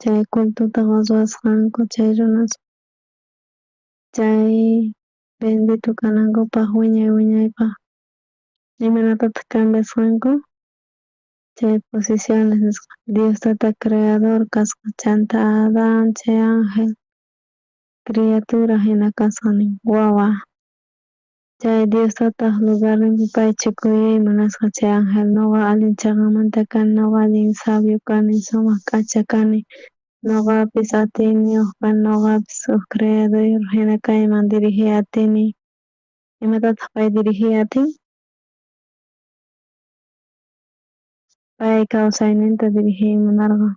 chay cultuta ruwasqanku chay runas chay bendito kanankupaq wiñaypaq imanatataq cambiasqanku chay posiciones nisqa Diostata creador kasqa chanta Adan chay angel criatura hina kasqa nin wawa chay Diostataq lugarninpi pay chukuyuyman munasqa chay angel nuqa allin chaqamanta kani nuqa allin sabio kani sumaq k'acha kani nuqapis atiyniyuq kani nuqapis huk creador hina kayman dirijiy atini imatataq pay dirijiy atin pay kawsayninta dirijiy munarqan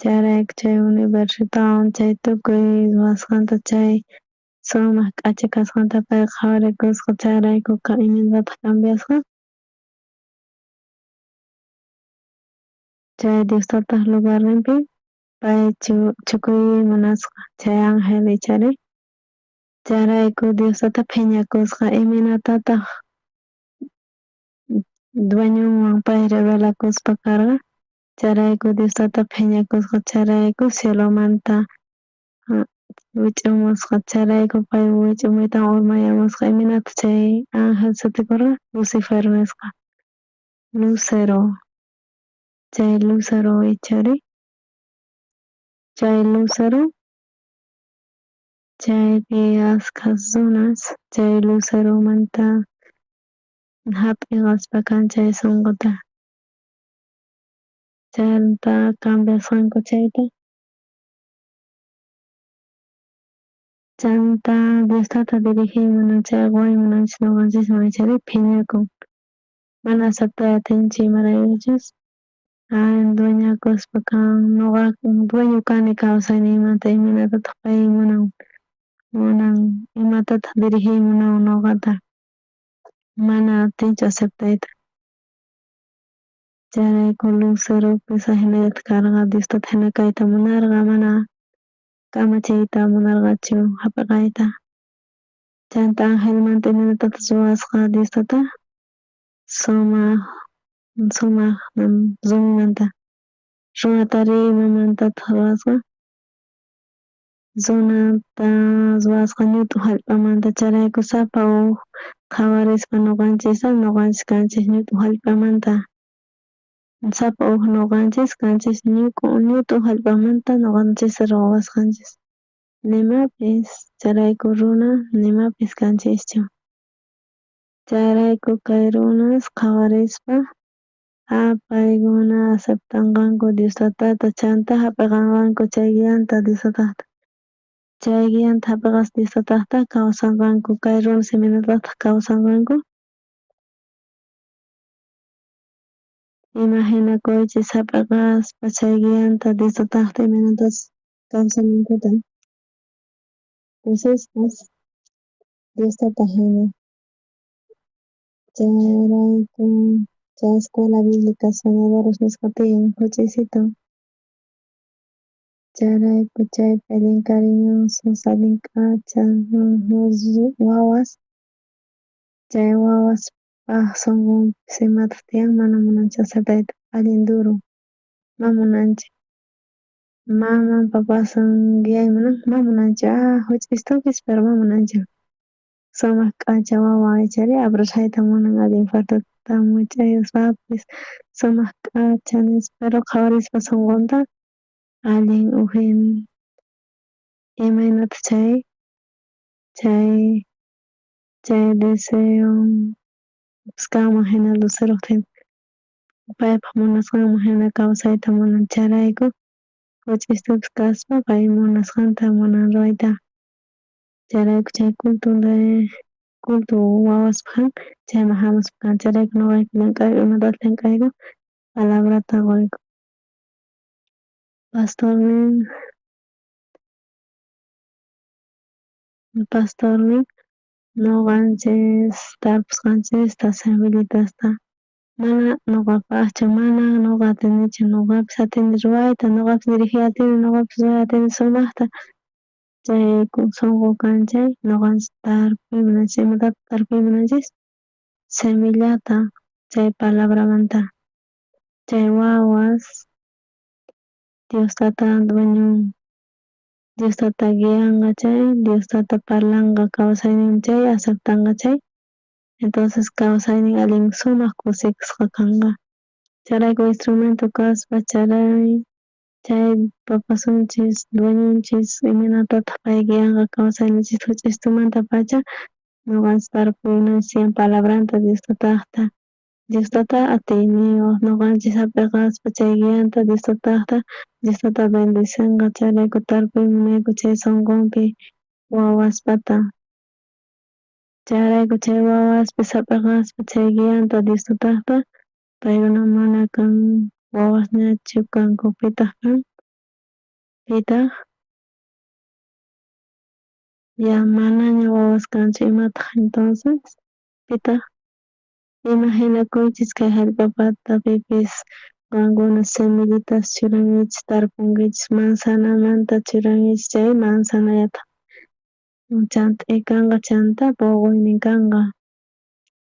chayrayku chay universitawan chay tukuy ruwasqanta chay sumaq k'acha kasqanta pay qhawarikusqa chayrayku imatataq cambiasqa chay Diostataq lugarninpi pay chukuyuy munasqa chay angel ichari chayrayku Diostata phiñakusqa iminatataq dueñonwan pay revelakuspa karqa chayrayku Diostata phiñakusqa chayrayku cielomanta wich'umusqa chayrayku pay wich'umuyta urmayamusqa imanata chay angel sutikurqa Lucifer nisqa chay Lucero ichari chay Lucero chaypi askhas runas chay Luceromanta hap'iqaspa kan chay sunquta chayta cambiasqanku chayta chanta Diostata dirijiy munan chay waymunanchis nuqanchisman ichari phiñakun mana aceptay atinchik imaraykuchus dueñakuspa kan nuqa dueño kani kawsayniymanta imanatataq pay munan Munan imatataq dirigiymunan ñuqata mana atinchu aceptayta. Chayrayku Luceropi sayanallatak karqa Diostata hina kayta munarqa mana kamachiyta munarqachu hap'ikayta. Chayanta Angelmanta imanatapas ruwasqa Diostata sumaq rumimanta runata rimamantata ruwasqa runata ruwasqa ñut'u hallp'amanta chayrayku sapa huk qhawarispa ñuqanchista ñuqanchis kanchis ñut'u hallp'amanta sapa huk ñuqanchis kanchis ñut'u hallp'amanta ñuqanchis ruwasqanchis nimapis chayrayku runa nimapis kanchischu. Chayrayku kay runas qhawarispa paykuna aceptanqanku Diostatata chayanta hap'iqanqanku chay guianta Diostatata. Chay guianta hap'iqas Diostatata kawsanqanku kay runas imanataq kawsanqanku imaginakuychis hap'iqaspa chay guianta Diostatata imanatas kawsanankuta kusispas Diostata hina. Chayrayku chay Escuela Bíblica Soñadores nisqa tiyan Juch'isita. Chayrayku chaypi allin cariñosos, allin k'acha wawas, chay wawaspa sunqunpis imataq tiyan mana munanchu aceptayta allin duro ma munanchik. Maman papasan guiaymunan ma munanchu Juch'istupis pero ma munanchu. Sumaq k'acha wawa aychari abrashayta munan allin fartuta much'ayuspapis sumaq k'acha nispa pero qhawarispa sunqunta allin uphin imaynata chay deseo kanman hina Luceroqa paypaq munasqanman hina kawsayta munan chayrayku Juch'istupis kaspa pay munasqanta munan ruwayta. Chayrayku chay culto wawaspajan chayman hamuspa kan chayrayku ñuqayku llamk'ayku imatata llamk'ayku palabrata quyku. Pastornin ñuqanchis tarpusqanchista Semillitasta mana ñuqapaqchu mana ñuqa atinichu ñuqapis atini ruwayta ñuqapis dirijiy atini ñuqapis ruray atini sumaqta chayku sunqu kan chay ñuqanchis tarpuymunanchis imatata tarpuymunanchis semillata chay palabramanta chay wawas Diostata Diostata guianqa chay Diostata parlanqa kawsayninman chay aceptanqa chay entonces kawsaynin allin sumaq kusikasqa kanqa chayrayku instrumento kaspa chay papasunchis dueñunchis imanatataq pay guianqa kawsayninchis Juch'istumanta pacha ñuqanchis tarpuynanchis yan palabranta Diostata atiniwan ñuqanchis hap'iqaspa chay guianta Diostata bendicionqa chayrayku tarpuymunayku chay sunqunpi wawaspata. Chayrayku chay wawaspis hap'iqaspa chay guianta Diostatata paykuna mana kan wawasñachu kanku pitaq kan pitaq manaña wawas kanchu imataq entonces pitaq imaginakuychis kay hallp'apata pipis qankuna semillitas churankichis tarpunkichis manzanamanta churankichis chay manzanallataq chanta kanqa chanta puquynin kanqa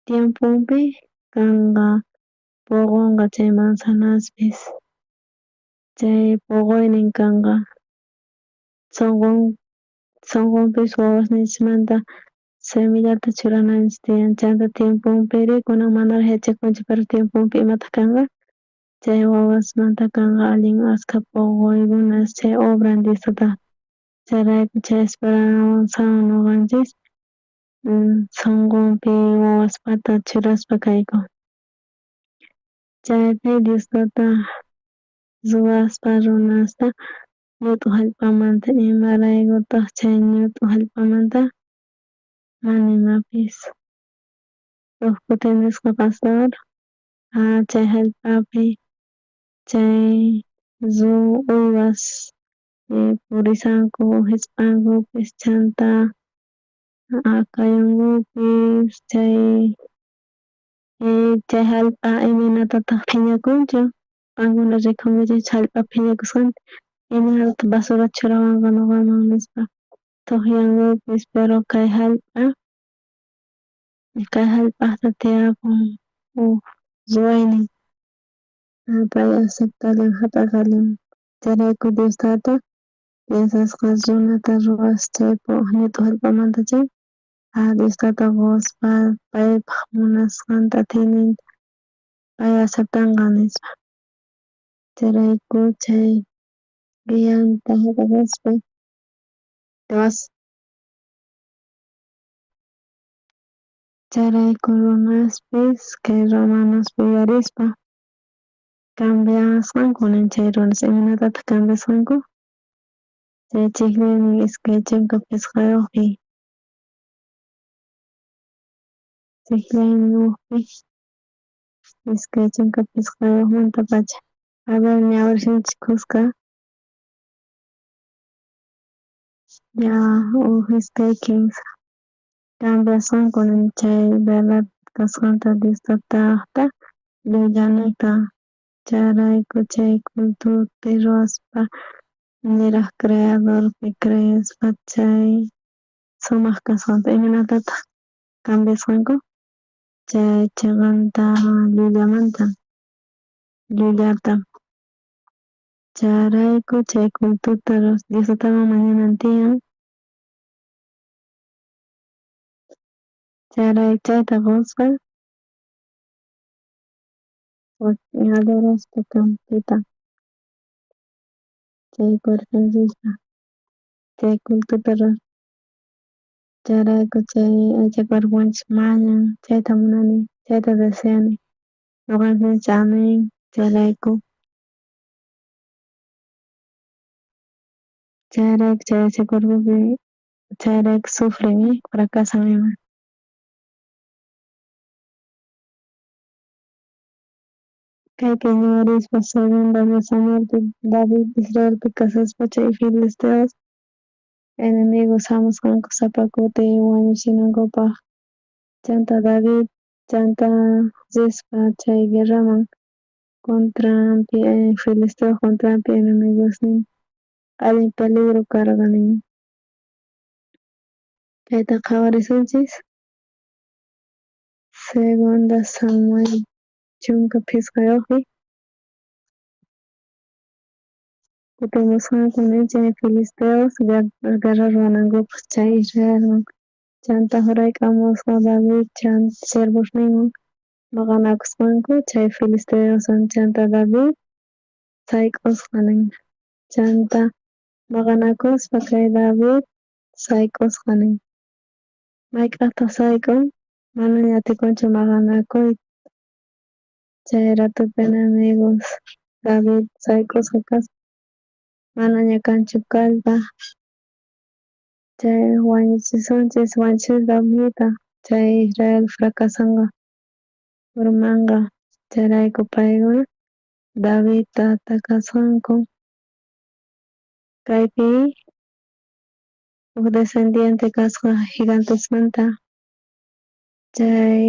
tiempunpi kanqa puqunqa chay manzanaspis chay puquynin kanqa sunqunpis wawasninchismanta semillata churananchis tiyan chanta tiempunpiri kunan manaraq yachakunchik pero tiempunpi imataq kanqa chay wawasmanta kanqa allin ashka puquykuna chay obran Diostataq chayrayku chay esperanzawan ñuqanchis sunqunpi wawaspata churaspa kayku. Chaypi Diostata ruwaspa runasta ñut'u hallp'amanta imaraykutaq chay ñut'u hallp'amanta mana imapis. Huk kutin nisqa pastor chay hallp'api chay uywas purisanku hisp'ankupis chanta akayunkupis chay hallp'a iminatataq phiñakunchu qankuna rikhamuchis hallp'a phiñakusqanta imanata basurata churawanqa nuqaman nispa tuqyankupis pero kay hallp'aqta tiyakun ruwaynin pay aceptarllan hap'arqallan chayrayku Diostata piensasqa runata ruwas chay ñutu hallp'amanta chay Diostata ruwaspa paypaq munasqanta atiyninta pay aceptanqa nispa chayrayku chay guianta hap'araspa chayrayku runaspis kay Romanospi yuyarispa cambiasqanku nin chay runas imatataq cambiasqanku chay chiqniynin iskay chunka pisqayuqpi chiqniyninwanpi iskay chunka pisqayuqmantapacha haber ñawirishinchik kuska ña iskay kimsa cambiasqanku nin chay verdad kasqanta Diostata llullayniyta chayrayku chay cultupi ruwaspa niraq creadorpi creyaspa chay sumaq kasqanta imanatataq cambiasqanku chay chiqanta llullamanta llullarta chayrayku chay culturta Diostawan mañanan tiyan chayta ruwaspa adoraspa kampita chay kuerpansispa chay culturta ruwaspa chayrayku chay aycha cuerpunchik mañan chayta munani chayta deseani ñukanchik amen chayrayku chay aycha cuerpupi chayrayku sufrin fracasan ima kaypi yuyarispa segunda de Samuelpi David Israelpi kasaspa chay filisteos enemigos hamusqanku sapa kuti wañuchinankupaq chanta David chanta rispa chay guerraman contrampi filisteo contrampi enemigosnin allin peligro karqa nin kayta qhawarisunchis segunda Samuel chunka pisqayuqpi kutimusqanku nin chay filisteos guerra ruwanankupaq chay Israelman chanta jurayk'amusqa David siervosninwan maqanakusqanku chay filisteoswan chanta David sayk'usqa nin chanta maqanakuspa kay David sayk'usqa nin mayk'ataq sayk'un mana ña atikunchu maqanakuyta chay ratupi enemigos David sayk'usqa kaspa mana ña kanchu kallpaq chay wañuchisunchis Davidta chay Israel fracasanqa urmanqa chayrayku paykuna Davidta atakasqanku kaypi uk descendiente kasqa gigantesmanta chay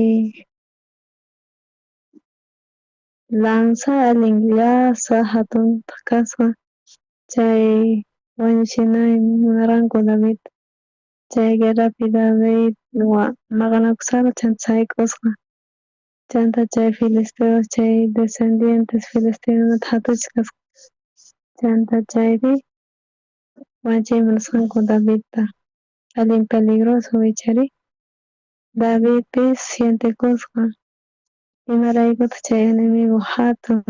lanza allin llasa hatunta kasqa chay wañuchinaymi munarqanku David chay guerrapi David maqanakusarqa chanta sayk'usqa chanta chay filisteos chay descendientes filisteonata hatuchis kasqa chanta chaypi wanchiyta munasqanku Davidta allin peligroso wichari Davidpis sientikusqa imaraykutaq chay enemigo hatun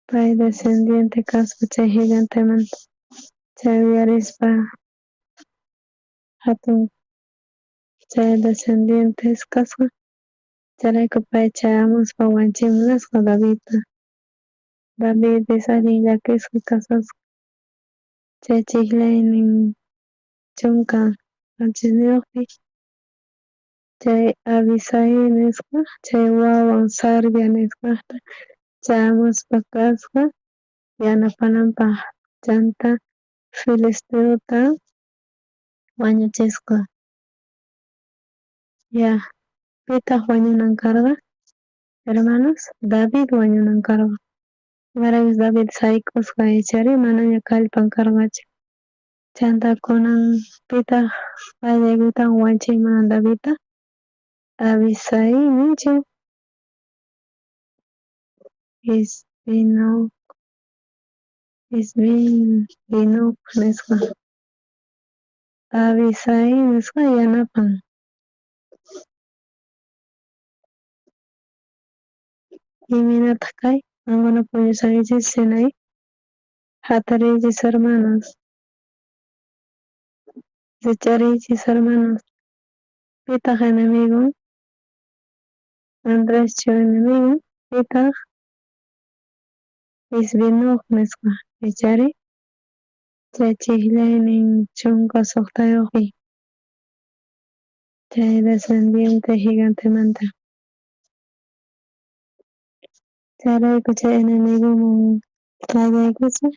pay descendiente kaspa chay gigantemanta chay uyarispa hatun chay descendientes kasqa chayrayku pay chayamuspa wanchiyta munasqa Davidta Davidpis allin llakisqa kasasqa chay chiqlaynin chunka Francesniyuqpi chay Abisai nisqa chay wawan Sarvia nisqaqta chayamuspa kasqa yanapananpaq chanta Filisteota wañuchisqa. Ya, pitaq wañunan karqa, hermanos, David wañunan karqa. Imaraykus David sayk'usqa ichari manaña kallpan karqachu. Chanta kunan pitaq qallaykutan wanchayman Davidta, Abisai ninchik, Isbinoc, Isbinoc nisqa. Abisai nisqa yanapan. Iminataq kay, qanquna puñusaychis hinay hatariychis hermanos, richariychis hermanos. Pitaq enemigo, Andreschu enemigo, pitaq Isbinoc nisqa ichari chay chiqllaynin chunka suqtayuqpi, chay descendiente gigantemanta. Chayrayku chay enemigoman qallaykucha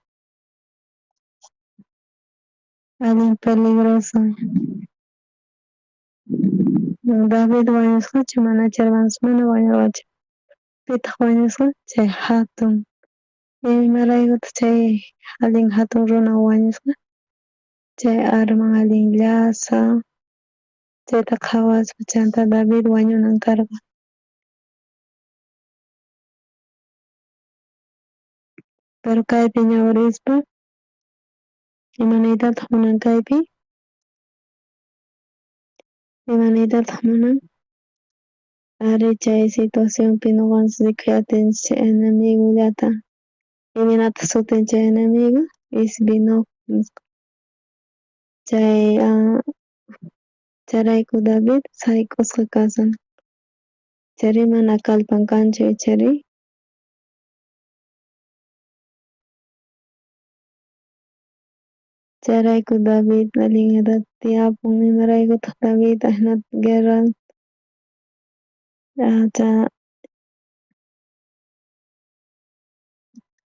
allin peligroso. David wañusqachu manachu hermanos, mana wañurqachu. Pitaq wañusqa chay hatun imaraykuta chay allin hatun runa wañusqa, chay arman allin llasa, chayta qhawaspa chanta David wañunan karqa. Pero kaypi ñawirispa imanaytataq munan kaypi, imanaytataq munan, ari chay situacionpi nuqanchik rikhuyatinchik chay enemigullata. Imanataq sutin chay enemigo, Isbinoc nisqa. Chay chayrayku David sayk'usqa kasan. Chari mana kallpan kanchu ichari. Chayrayku David allin edad tiyapun imaraykutaq David ahina guerra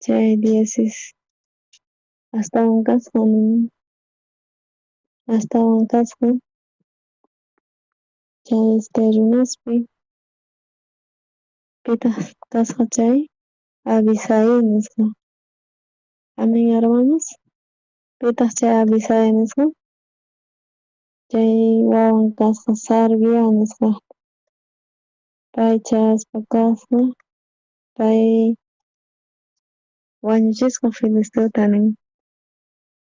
chay 10 astawan kasqa astawan kasqa chay runaspi pitaq kasqa chay Abisai nisqa. Amen hermanos, pitaq chay Abisai nisqa, chay wawan kasqa Sarvia nisqa. Pay chasqa kasqa, pay wañuchisqa Filisteuta nin.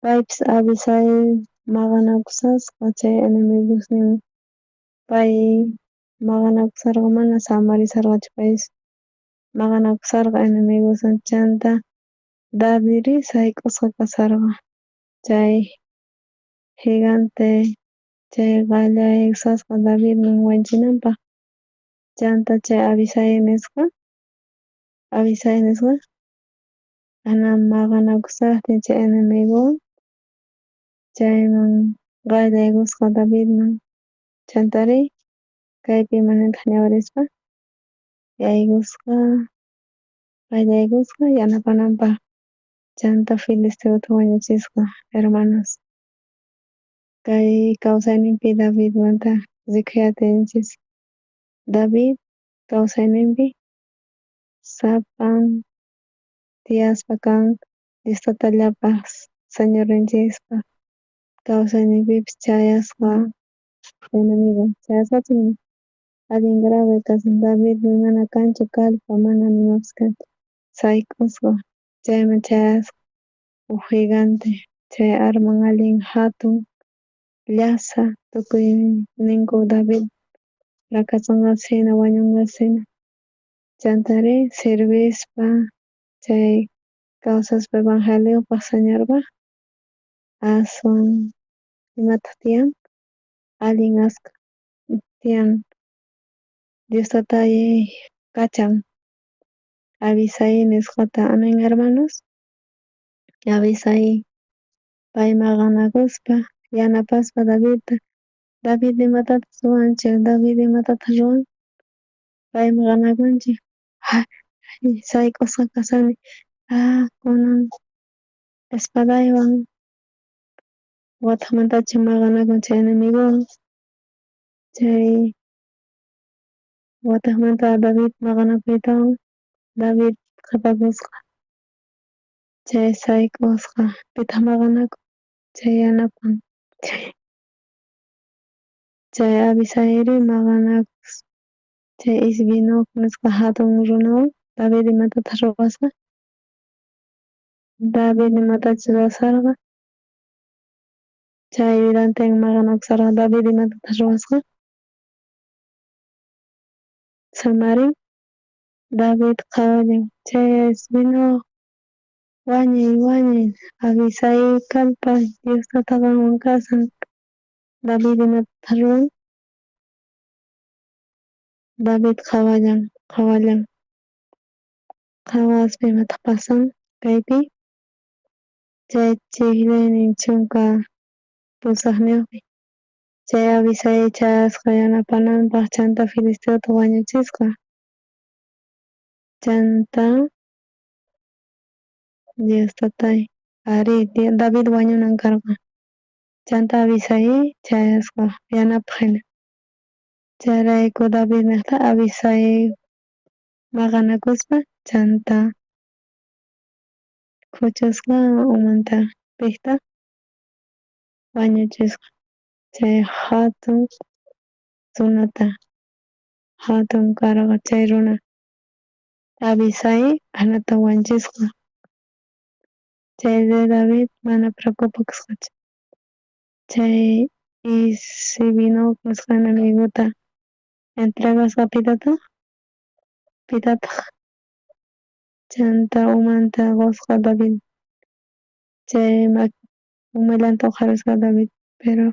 Paypis Abisai maqanakusasqa chay enemigosninman. Pay maqanakusarqa mana samarisarqachu paypis. Maqanakusarqa enemigoswan chanta Davidri sayk'usqa kasarqa. Chay gigante, chay qallayusasqa Davidman wanchinanpaq. Chanta chay Abisai nisqa, ana maqanakusaqtin chay enemigowan, chayman qallaykusqa Davidman. Chantari kaypi imanaytaq ñawirispa yaykusqa, qallaykusqa yanapananpaq. Chanta Filisteuta wañuchisqa hermanos. Kay kawsayninpi Davidmanta rikhuyatinchis. David kawsayninpi sapan tiyaspa kan listutallapas Señorninchikpa kawsayninpipis chayasqa enemigo. Chayasqachu allin grave kasan Davidmi mana kanchu kallpa, mana nimapis kanchu. Sayk'usqa chayman chayasqa gigante, chay arman allin hatun llasa tukuy ninku David rakachanqapas hina wañunqas hina. Chantari sirvispa, chay kawsaspa evangeliopak Señorpaq aswan imataq tiyan allin tiyan Diostata kachan. Abisai nisqata, amen hermanos. Abisai pay maqanakuspa yanapaspa Davidta. David imatatas ruanchik, David imatataq ruan, pay maqanakunchik. Sayk'usqa kasani, kunan espadaywan Watamanta magana con chay enemigos. Chay watamanta David magana pita. David kapagusqa. Chay sayk'usqa pita maganaku. Chay yanapan. Chay Abisairi maganakus. Chay Isbinoq nisqa hatun runawan David imatata ruwasqa. David imatachus ruwasarqa. Chay Vidanten maganakusarqa David imatata ruwasqa. Samarin David qhawallin chay Isbinoq wañuy Abisai kallpay Diosta taqanwan kasan. David imatata ruwan. David qhawallan qhawaspa imataq pasan kaypi. Chay chiqllaynin chunka pusaqniyuqmi. Chay Abisai chasqa yanapananpaq chanta Filisteota wañuchisqa. Chanta Diostatay ari David wañunan karqa. Chanta Abisai chayasqa yanapaq hina. Chayrayku David niqta Abisai maganakuspa chanta kuchusqa umanta piqta wañuchisqa. Chay hatun runata hatun karqa chay runa Abisai hanata wanchisqa. Chayri David mana preocupakusqachu. Chay Isbinoq nisqa enemiguta entregasqa pitataq chanta umanta qusqa David. Chay umayllanta huqarisqa David pero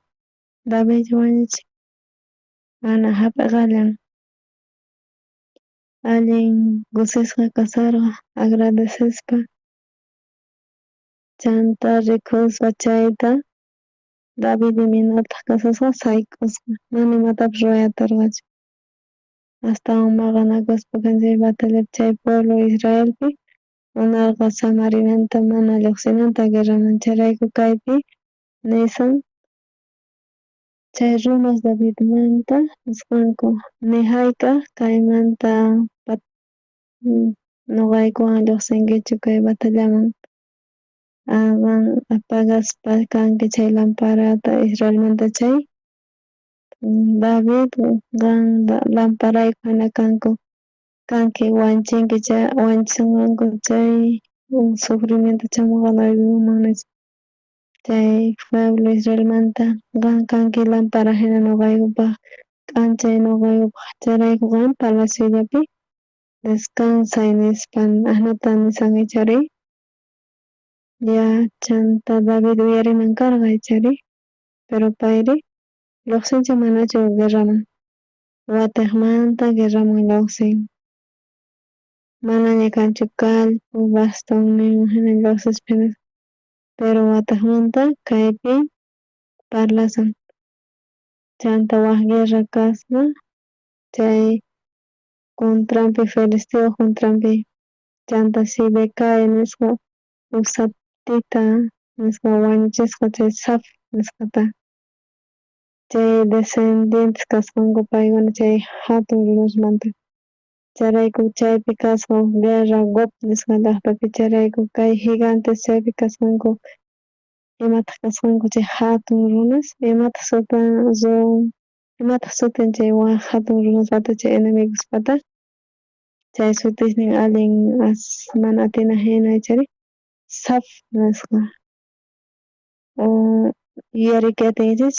David wañuchin mana hap'iqallan. Allin gusisqa kasarqa agradecespa chanta rikuspa chayta David iminataq kasasqa sayk'usqa mana imatapas ruyatarqachu. Astawan maganakuspa chay batallapi chay pueblo Israelpi munarqa samarinanta mana lluqsinanta guerraman chayrayku kaypi nisan chay runas Davidmanta nisqanku nihayqa kaymanta nuqaykuwan lluqsinkichu kay batallaman apagaspa kanki chay lamparata Israelmanta chay David qan lamparayku hina kanki wanchinki chay wanchishanmanku chay sufrimiento chamuqanaykuman nispa chay pueblo Israelmanta qan kanki lampara hina nuqaykupaq k'anchay nuqaykupaq chayrayku qan palaciollapi descansay nispa asnata nisankichari ya chanta David uyarinan karqa ichari pero payri lluqsinchu manachu guerraman watiqmanta guerraman lluqsin manaña kanchu kallpu bastonninwan hina lluqsispa pero watiqmanta kaypi parlasan chanta waq guerra kasqa chay contranpi Filisteo contranpi chanta Sibecai nisqa Husatita nisqa wañuchisqa chay Saf nisqata chay descendientes kasqanku paykuna chay hatun runasmanta chayrayku chaypi kasqa guerra Gog nisqa llaqtapi chayrayku kay gigantes chaypi kasqanku imataq kasqanku chay hatun runas imataq sutin chay hatun runaspata chay enemigospata chay sutishnin allin mana atina hina ichari Saf nisqa yuyariki atinkichis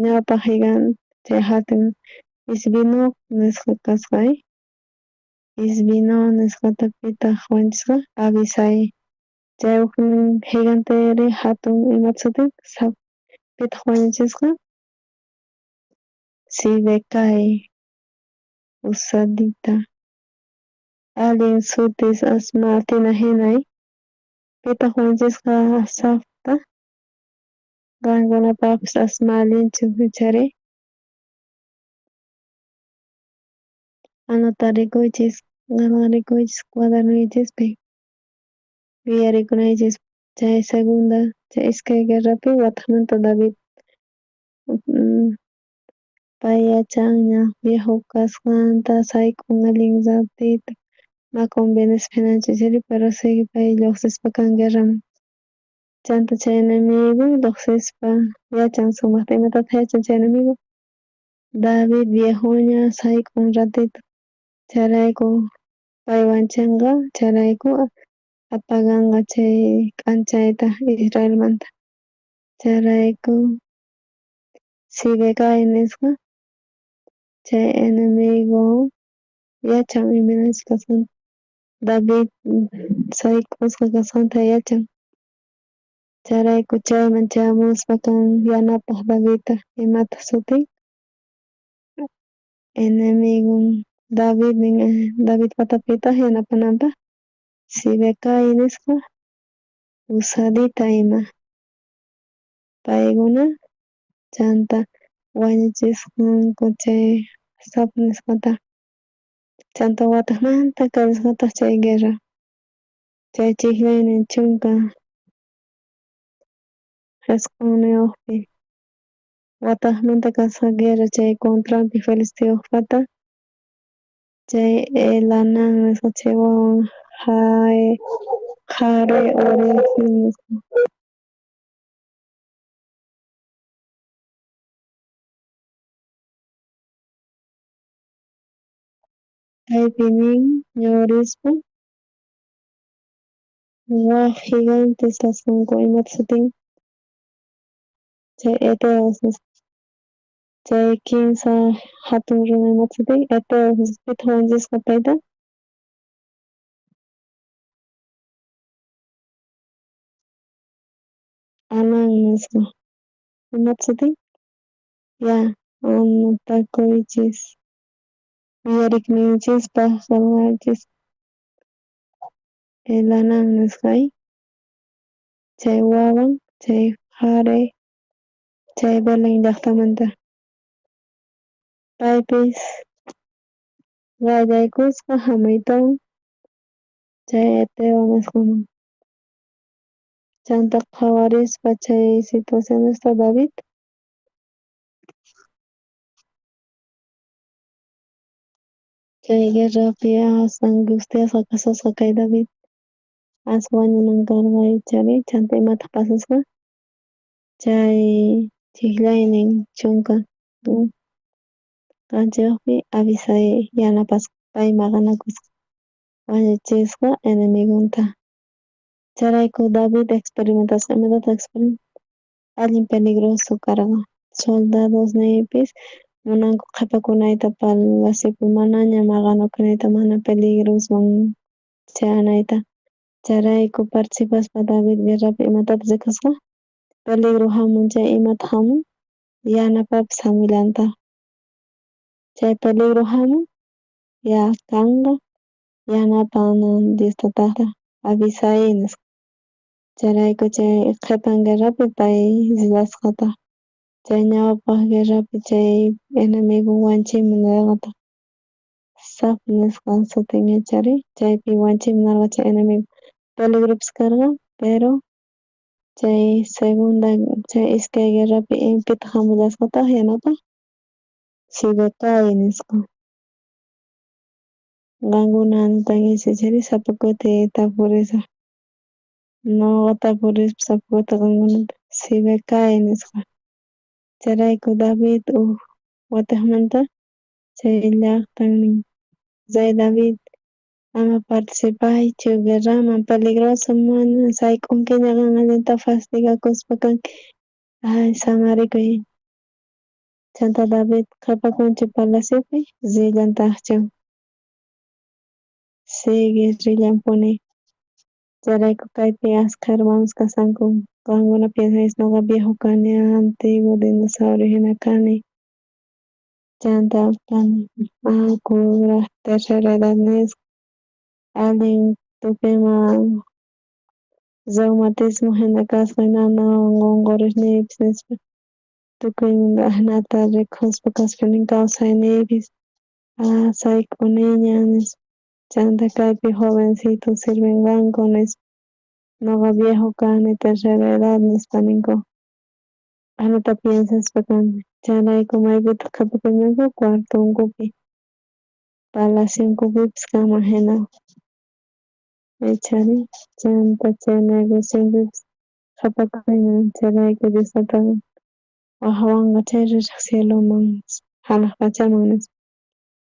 ñawpaq gigante chay hatun Isbinoq nisqa kasqa Isbinoq nisqata pitaq wanchisqa Abisai chay giganteri hatun imata sutin Saf pitaq wañuchisqa Sibecai Husadita allin sutis asma atina hinay pitaq wanchisqa Safta qankunapaqpish asma allinchu ichari anotarikuychis cuadernuychispi yuyarikunaychis chay segunda chay iskay guerrapi wataqmanta David pay yachan ña viejo kasqanta sayk'un allin ratito ma convenispa hinachichiri pero sigi pay lluqsispa kan guerraman. Chanta chay enemigo lluqsispa yachan sumaqta imatataq yachan chay enemigo David viejoña sayk'un ratito chayrayku pay wanchanqa chayrayku apaganqa chay k'anchayta Israelmanta chayrayku Sibecai nisqa chay enemigo yachan imanachik kasqanta David sayk'usqa kasqanta yachan chayrayku chayman chamuspa kan yanapaq Davidta imata sutin enemigo David nin David patapitaq yanapananpaq Sibecai nisqa usadita ima paykuna chanta wañuchisqanku chay Saf nisqata chanta wataqmanta kanisqataq chay guerra chay chiqllaynin chunka Resquniyuqpi wataqmanta kasqa guerra chay contrapi Filisteospata chay Elhanan nisqa chay wawan nisqa kaypi nin ñawirispa wak gigantes kasqanku imata sutin chay Eteos nisqa chay kimsa hatun runa imata sutin Eteos nisqa pitaq wanchisqa payta Anan nisqa imata sutin ya takuychis yuyarikninchispak salwarchis Elhanan nisqay chay wawan chay chay Belén llaqtamanta paypis qallaykusqa hamaytawan chay Eteo nisqaman chanta qhawarispa chay situacionesta David chay guerrapi angustiasqa kasasqa kay David aswa wañunan kargay chari chanta imataq pasasqa chay chiqllaynin chunka k'anchayuqpi Abisai yanapasqa pay maqanakusqa wañuchisqa enemigunta chayrayku David experimentasqa imatataq allin peligroso karqa soldadosniypis munanku qhipakunayta palaciopi manaña maqanukunayta mana peligrosman chayanayta chayrayku participaspa David guerrapi imatapas rikasqa peligro hamun chay imata hamun yanapapis hamuyllanta chay peligro hamun ya kanqa yanapanan Diostataqta Abisai nisqa chayrayku chay qhipan guerrapi pay llasqata chay ñawpaq guerrapi chay enemigo wanchiyman nisqata Saf nisqa sutin ñachari chaypi wanchiyman narqa chay enemigo peligropis karqa pero chay segunda chay iskay guerrapi pitaq hamullasqataq yanapaq Sibecai nisqa qankuna Anita yachachiri sapa kuti tapurisaq ñuqa tapurispa sapa kuti qankunata Sibecai nisqa chayrayku David wataqmanta chay llaqtannin chay David ama participaychu guerraman peligroso mana sayk'unkiña kan allinta fastigakuspa kanki samarikuy chanta David qhipakunchik palaciopi rillantaqa siguir rillanpuni chayrayku kaypi ashkha hermanos kasanku qankuna piensaysiz ñuqa viejo kani antiguo dinosaurio hina kani chanta kuraq tercera edad nisqa allin tukuyman reumatismo hina kasqa nanawan qunqurikniypis nispa tukuyman ahnata rikuspa kashpanin kawsayniypis sayk'uniña nispa chanta kaypi jovencito sirvenkanku nispa Noqa viejo kani tercera edad nispa ninku. Anita piensas pakan chayrayku maypitaq qhapakuniku cuarto unkupi, palacio unkupipis kanman hina. Aychari chanta chay negociopipis qhapakayman chayrayku Diosmanta wahawanqa chay rishaq cieloman hanaq pachaman nispa.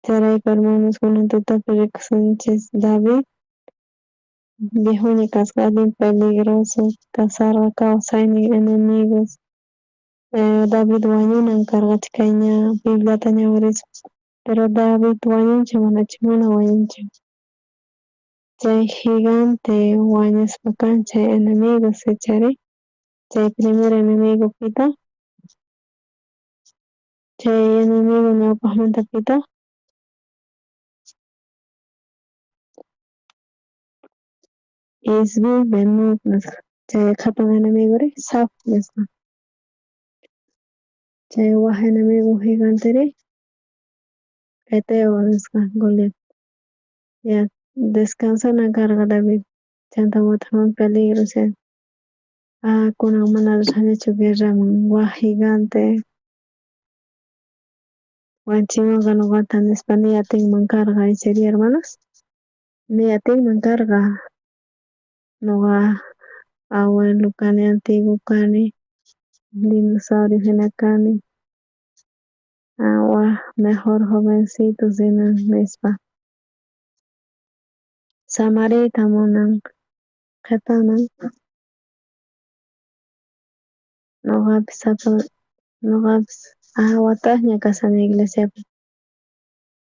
Chayrayku hermanuskuna tutapi rikusunchis David viejuña kasqa allin peligroso kasarqa kawsaynin enemigos. David wañunan karqachu kay ña Bibliata ñawirispa, pero David wañunchu manachu mana wañunchu. Chay gigante wañuspa kan chay enemigo sichari, chay primer enemigo pita, chay enemigo ñawpaqmanta pita, Isbi Benob nisqa, chay qhapan enemigori Saf nisqa. Chay waq enemigo giganteri Eteo nisqa Goliat. Ya descansana karqa David, chanta wataqman peligro chay. Kunan mana risaqllachu guerraman waq gigante wanchimunqa nuqata nispa ni atinman karqa ichari hermanos. Ni atinman karqa nuqa abuelo kani, antiguo kani, dinosaurio hina kani, mejor jovencitos hina nispa. Samarita munan qhipaman nuqapis wataqña kasani iglesiapi.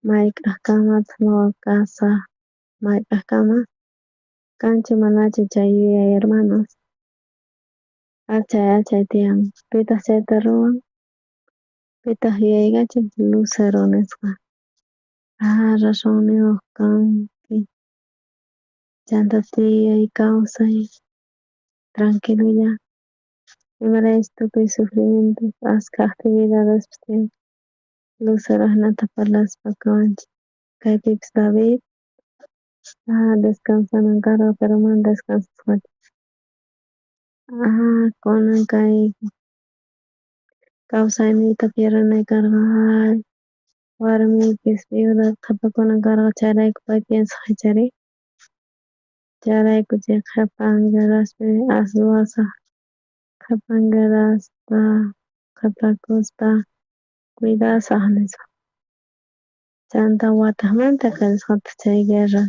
Mayk'aq kamataq nuqa kasaq mayk'aq kama kanchu manachu chay yuyay hermanos. Achay tiyan pitaq chayta ruwan, pitaq yuyaykachik Lucero nisqa. Rasuniyuq kanki, chanta tiyay kawsay tranquilolla, imaraychik tukuy sufrimientos ashka actividadespis tiyan. Lucero hinata parlaspa kawanchik. Kaypipis David descansanan karqa pero mana descansasqachu. Kunan kay kawsayniyta pieranay karqa warmipis viuda qhapakunan karqa chayrayku pay piensaq ichari. Chayrayku chay qhapan guerraspi aswasaq, qhapan guerrasta qhatakuspa cuidasaq nispa. Chanta wataqmanta kanisqataq chay guerra,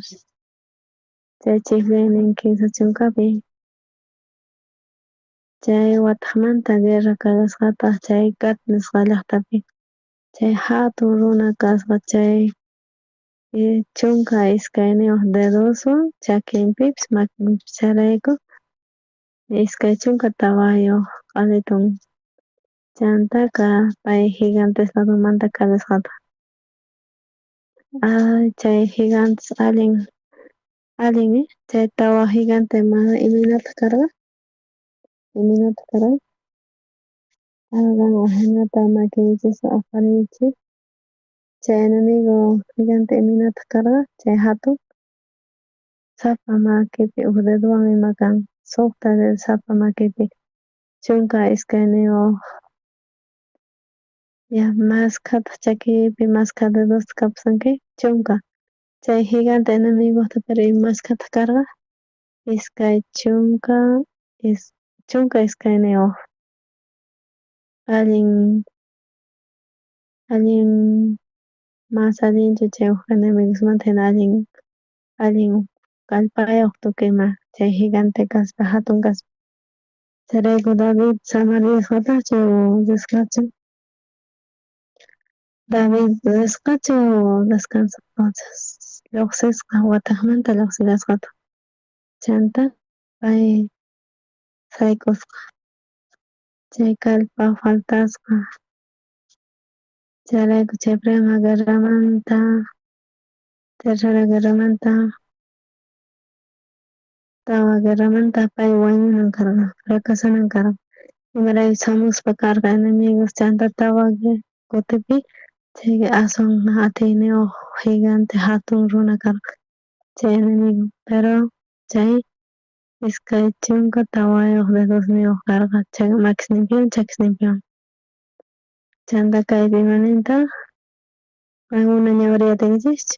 chay chiklaynin kimsa chunkapi. Chay wataqmanta guerra kasqataq chay Gat nisqa llaqtapi, chay hatun runa kasqa chay chunka iskayniyuq dedoswan chakinpipis makinpipis chayrayku iskay chunka tawayuq q'alitun chantaka pay gigantes ladumanta kanisqataq. Chay gigantes allin chay tawa gigante imanata karqa? Imanata karqa? Hinata makinchis aparichik chay enemigo gigante imanata karqa chay hatun sapa makipi uk dedowan ima kan sukta dedo sapa makipi chunka iskayniyuq maskata chakipi maska dedosta kapsanki chunka chay gigante enemigota pero imaskata karqa iskay chunka iskayniyuq allin mas allinchu chay enemigosmanta hina allin kallpayuq tukuyma chay gigante kaspa hatun kaspa. Chayrayku David samarisqataqchu risqachu? David risqachu lluqsisqa wataqmanta lluqsirisqataq chanta pay saykusqa chay kallpaq faltasqa. Chayrayku chay Primera Guerramanta, Tercera Guerramanta, Tawa Guerramanta pay wañunan karqa, fracasanan karqa. Imaraychik shamuspa karqa enemigos chanta tawa kutipi chay aswan atiyniyuq gigante hatun runa karqa chay enemigo pero chay Iskay chunka tawayuq dedos karqa makisninpiwan chakisninpiwan. Chanta kaypi imanintaq mana ñawriyatinchikchu.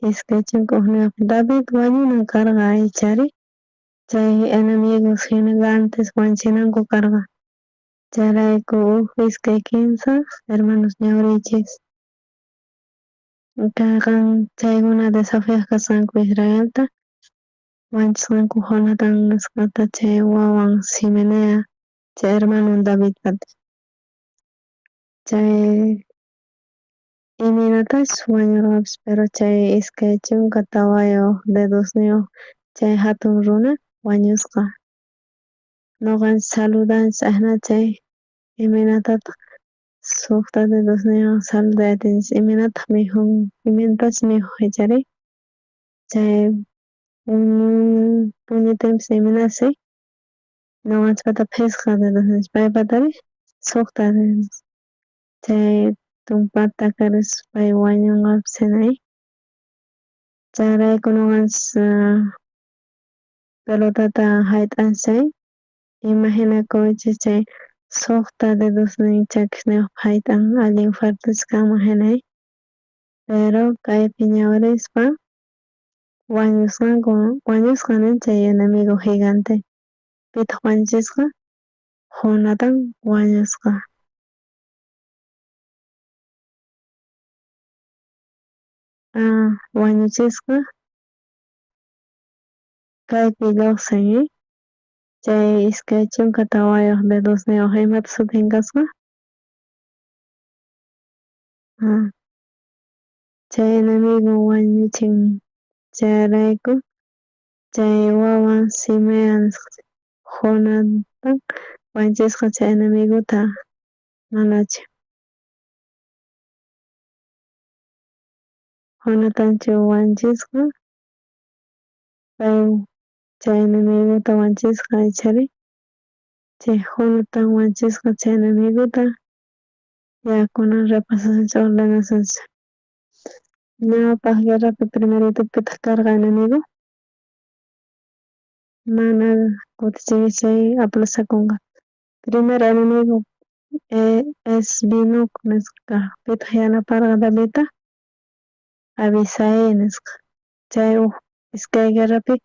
Iskay chunka hukniyuqpi David wañunan karqa aychari. Chay enemigos Gigantes wanchinanku karqa. Chayrayku iskay kimsa hermanos ñawrinchik chaykuna desafios kasqanku Israelta wanchisqanku Jonatan nisqata chay wawan Simenea chay hermanon Davidpatish. Chay imanatashi wañurqapis pero chay iskay chunka tawayuq dedosniyuq chay hatun runa wañusqa. Ñuqanchik saludanchik ashna chay iminatataq sukta dedosniyuq saludayatinchik imanataq nihun imanatachi nihuq chay puñitinpish imanashi ñuqanchikpata pisqa dedosninchik paypatari sukta dedos chay tumpata takarish pay wañunqapish hinay chayrayku ñuqanchik pelotata hayt'anchik imaginakuychik chay sukta dedosnin chakishniyuqpi hayt'an allin fuertecha kanman hinay pero kaypi ñawirishpa wañusqa nin chay enemigo gigante. Pitaq wañuchisqa? Jonatan wañusqa. Wañuchisqa kaypi lluqsin chay iskay chunka tawayuq dedosniyuq imata sutin kasqa? Chay enemigo wañuchin chayrayku chay wawan Simea nisqa Jonatan wañuchisqa chay enemigota manachu. Jonatanchu wañuchisqa pay chay enemigota wañuchisqa aychari chay Jonatan wañuchisqa chay enemigota kunan repasasunchik ordenasunchik. Ñawpaq guerrapi primerito pitaq karqa enemigo? Mana kutichinkich chay aplasakunqa. Primer enemigo Esbinoc nisqa pitaq yanaparqa Davidta? Abisai nisqa. Chay iskay guerrapi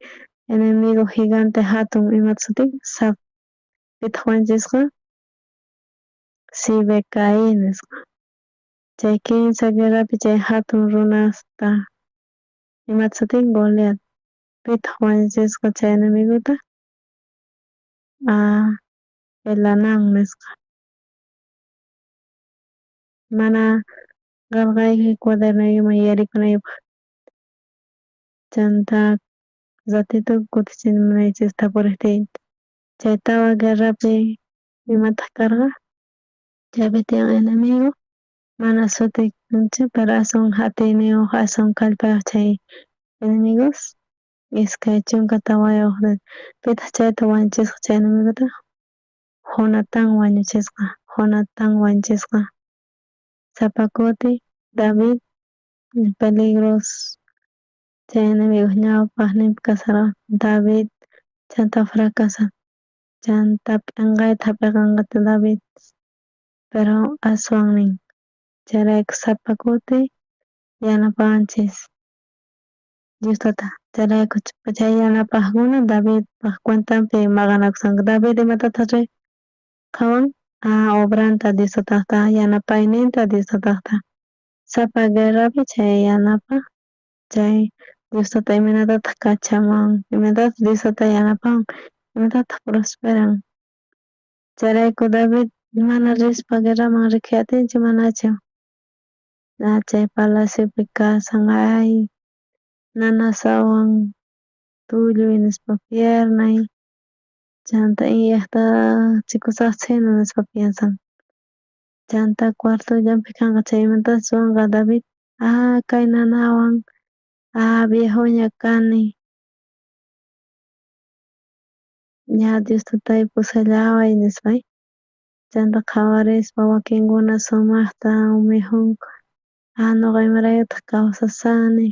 enemigo gigante hatun imata sutin? Pitaq wañuchisqa? Sibecai nisqa. Chay kimsa guerrapi chay hatun runasta imata sutin? Goliat. Pitaq wañuchisqa chay enemigota? Elanan nisqa. Mana qarqayki cuadernilloman yayrikunaypaq. Chanta ratito kutichini munaychis tapuriqtiyta. Chay tawa guerrapi imataq karqa? Chaypi tiyan enemigo mana sutikunchik pero ashwan hatayniyuq ashwan kallpayuq chay enemigos iskay chunka tawayuq pitaq chayta wañuchisqa chay enemigota? Jonatan wañuchisqa. Jonatan wañuchisqa. Sapa kutin David peligros chay enemigos ñawpaqninpi kasharqa David chanta fracasan chantapi anqayta hap'ikunqata David pero ashwan nin chayrayku sapa kutin yanapanchis Diostata chayrayku chay yanapaqkuna Davidpak cuentanpi maqanakushanka David imatataq qawan? Obranta Diostataqta yanapayninta Diostataqta sapa guerrapi chay yanapaq chay Diostata imatataq kachaman imatataq Diostata yanapan imatataq prosperan chayrayku David mana rishpa guerraman riqsisha atinchu manachu chay palaciopi kawsan nanasawan tulluy nispa piernay chanta llaqtachikusaqchik hina nispa piensan chanta cuartullanpi kanqa chaymantachu ruwanqa David kay nanawan viejuña kani ña Diostatay pusallaway nispay chanta qawarishpa wakinkuna sumaqta umijunku ñuqa imarayuta kawsashani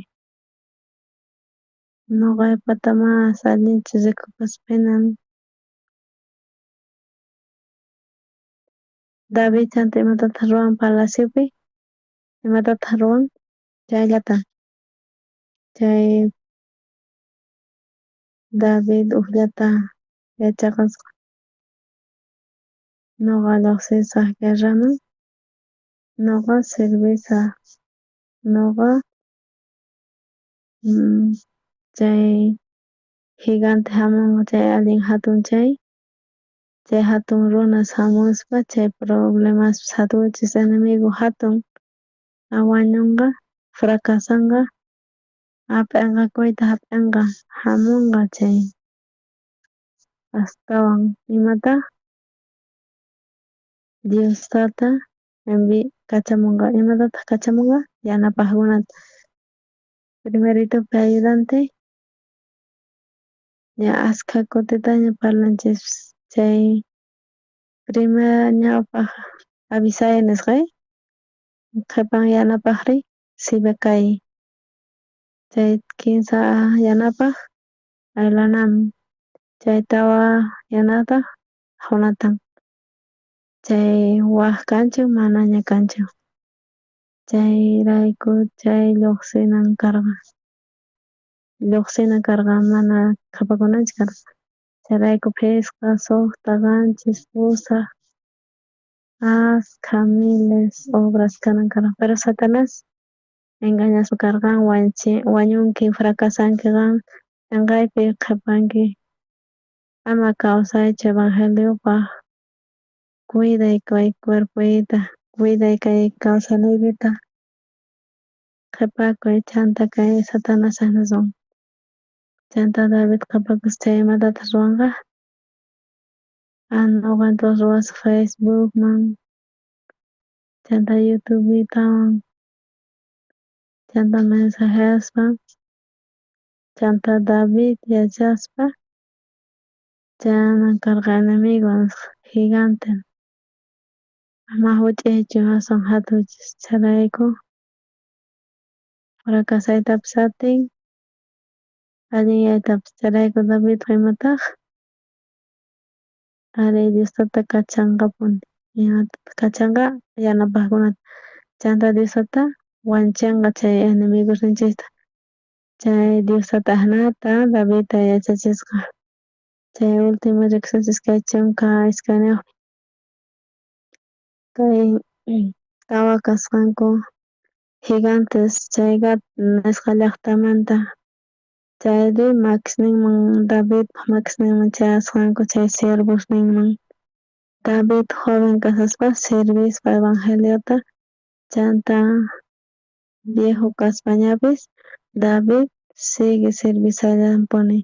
Noqaypata mas allinchis rikukuspinan David chanta imatataq ruwan palaciopi, imatataq ruwan chayllata. Chay David ukllata yachaqasqa nuqa lluqsisaq guerraman, nuqa cerveza, nuqa chay gigante hamunqa chay allin hatun chay hatun runa samuspa chay problemas hatuchis enemigo hatun wañunqa, fracasanqa, hap'inqakuyta hap'inqa hamunqa chay astawan imataq Diostata kachamunqa, imatataq kachamunqa yanapaqkunata. Primeritupi ayudante ña ashka kutitaña parlanchis chay primer ñawpaq avisay nisqay qhipan yanapaqri Sibakay, chay kimsa yanapaq Aylanaman, chay tawa yanataq Jonathan, chay waq kanchu manaña kanchu, chayrayku chay lluqsinan karqa mana qhapakunanchis karqa, chayrayku Pisqa, suqta, qanchis, pusaq ashka miles obras kanan karqa, pero Satanas engañaspa karqan wañunki, fracasanki qan pinqaypi qhipanki, ama kawsaychu Evangeliopaq, cuiday kay cuerpuyta, cuiday kay kawsanaykita, qhipakuy chanta kay Satanas Sanaswan. Chanta David qhipakus chay imatataq ruwanqa, nuqa entonces ruwasaq Facebookman, chanta YouTubepitawan, chanta mensajaspa, chanta David yachaspa chanan karqa enemigo nisqa gigante, ama huch'iychu aswan hatuchis, chayrayku fracasaytapas atin, allinyaytapas. Chayrayku Davidqa imataq ari Diostata kachanqapuni, imatataq kachanqa yanapaqkunata, chanta Diostata wanchinqa chay enemigosninchista, chay Diostata hinata Davidta yachachisqa, chay ultimo riqsinchis kay chunka Escaniapi, kay tawa kasqanku gigantes chay Gat nisqa llaqtamanta chayri makisninman Davidpa makisninman chayasqanku chay siervosninman. David joven kasaspa sirvispa Evangeliota chanta viejo kaspañapis David sigue sirvisallampuni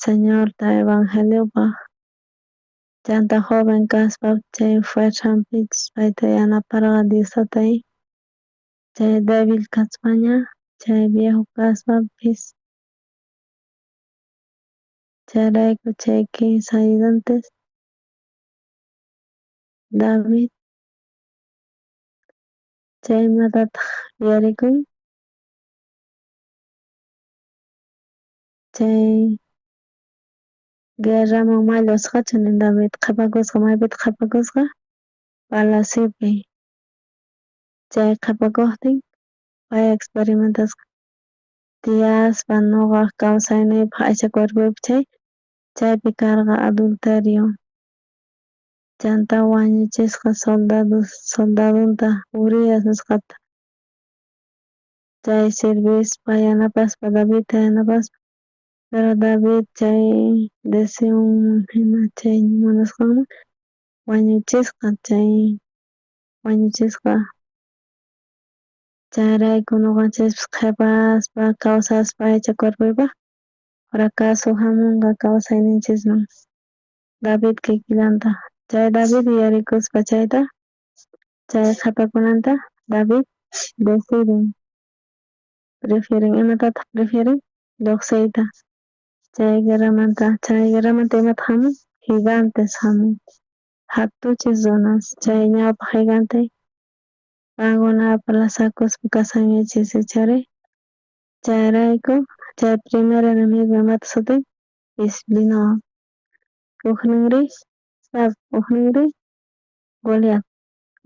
Señorta Evangeliopaq, chanta joven kaspa chay fuerzampich payta yanaparqa Diostatay, chay débil kaspaña chay viejo kaspapis, chayrayku chay kimsa ayudantes David chaymatataq yurikun, chay guerraman mallasqachu nin David qhipakusqa maypitaq qhipakusqa palaciopi, chay qhipakuqtin pay experimentasqa tiyaspa nuqa kawsayniypaq aycha cuerpuypi chaypi karqa adulterio, chanta wañuchisqa soldadunta Urias nisqata, chay sirvispa yanapaspa Davidta yanapaspa, pero David chay deseonman hina chay munasqanman wañuchisqa, chayrayku nuqanchis qhipaspa kawsaspa aycha cuerpuypaq fracaso hamunqa kawsayninchisman David kikillanta. Chay David yuyarikuspa chayta, chay qhipakunanta David prefieren imatataq prefieren lluqsiyta chay guerramanta imataq hamun gigantes hamun hatuchis runas, chay ñawpaq gigante pagunapaq lasakuspa kasañachis ichari chayrayku chay primer enemigo imata sutin disciplinawan. Ujninri Sab, ujninri Goliat,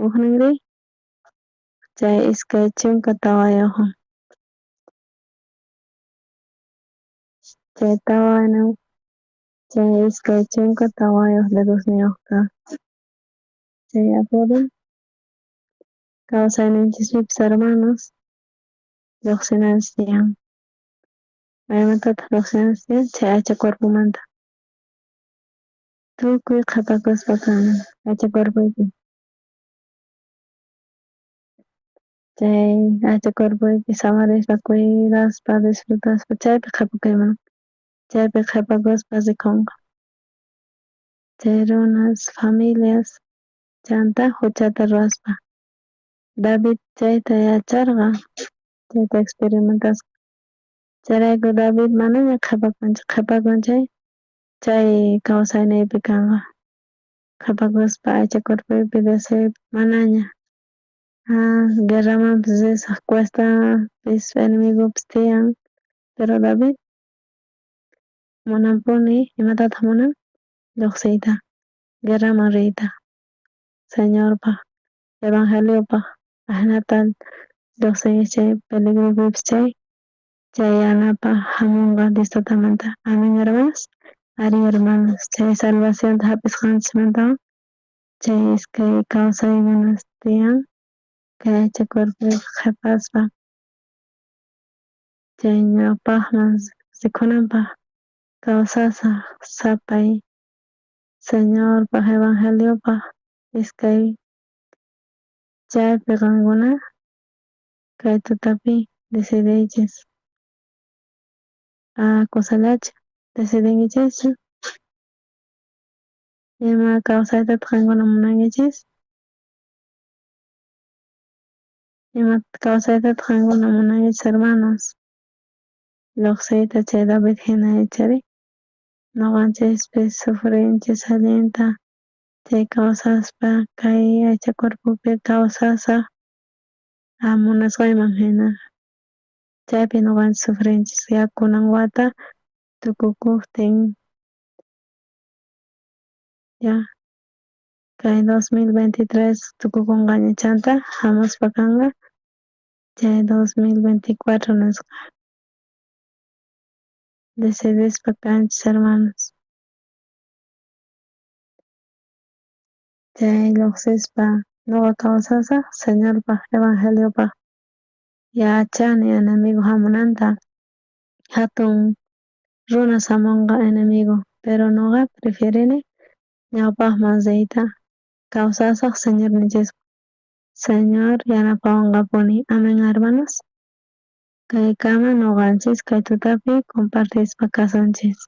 ujninri chay iskay chunka tawayuqwan. Chay tawayman chay iskay chunka tawayuq dedos chay apodo kawsayninchikpipas hermanos lluqsinash tiyan. Maymantataq lluqsinash tiyan chay aycha cuerpomanta. Tukuy qhapakuspa kan aycha cuerpuypi. Chay aycha cuerpuypi samarishpa, cuidaspa, disfrutaspa chaypi qhapakayman. Chaypi qhapakuspa rikunqa. Chay runas, familias chanta huchata ruwaspa. David chayta yacharqa, chayta experimentasqa. Chayrayku David manaña qhapakunchu, qhapakun chay kawsayniypi kanqa. Qhapakuspa aycha cuerpuypi desaypi manaña guerramanpis risaq cuestapis enemigopis tiyan, pero David munanpuni imatataq munan lluqsiyta, guerraman riyta, Señorpaq, Evangeliopak ahinata lluqsinchay peligropipis chay yanapaq hamunqa Diostamanta. Amén hermanos. Ari hermanos, chay salvacionta hapisqanchikmantawan chay iskay kawsaykunas tiyan kay aycha cuerpuypi qhapaspa chay ñawpaqman rikunanpaq kawsasaq sapay Señorpaq, Evangeliopak iskay chaypi qankuna kay tutapi decidiychis kusallachik decidinkichikchu ima kawsaytataq qankuna munankichis, ima kawsaytataq qankuna munankichis hermanos. Lluqsiyta chay David hina yachari ñuqanchispis sufrinchis allinta chay kawsaspa kay aycha cuerpopi kawsasaq munasqayman hina. Chaypi ñuqanchis sufrinchis kunan wata tukukuptin kay 2023 tukukunqaña chanta hamuspa kanqa chay 2024 nisqa decidispa kanchis hermanos. Chay lluqsispa ñuqa kawsasaq Señorpaq, Evangeliopak yachani enemigo hamunanta, hatun runas hamunqa enemigo, pero ñuqa prefirini ñawpaqman riyta kawsasaq Señor ninchikwan. Señor yanapawanqapuni. Amén hermanos. Kaykama ñuqanchis kay tutapi compartispa kasunchis.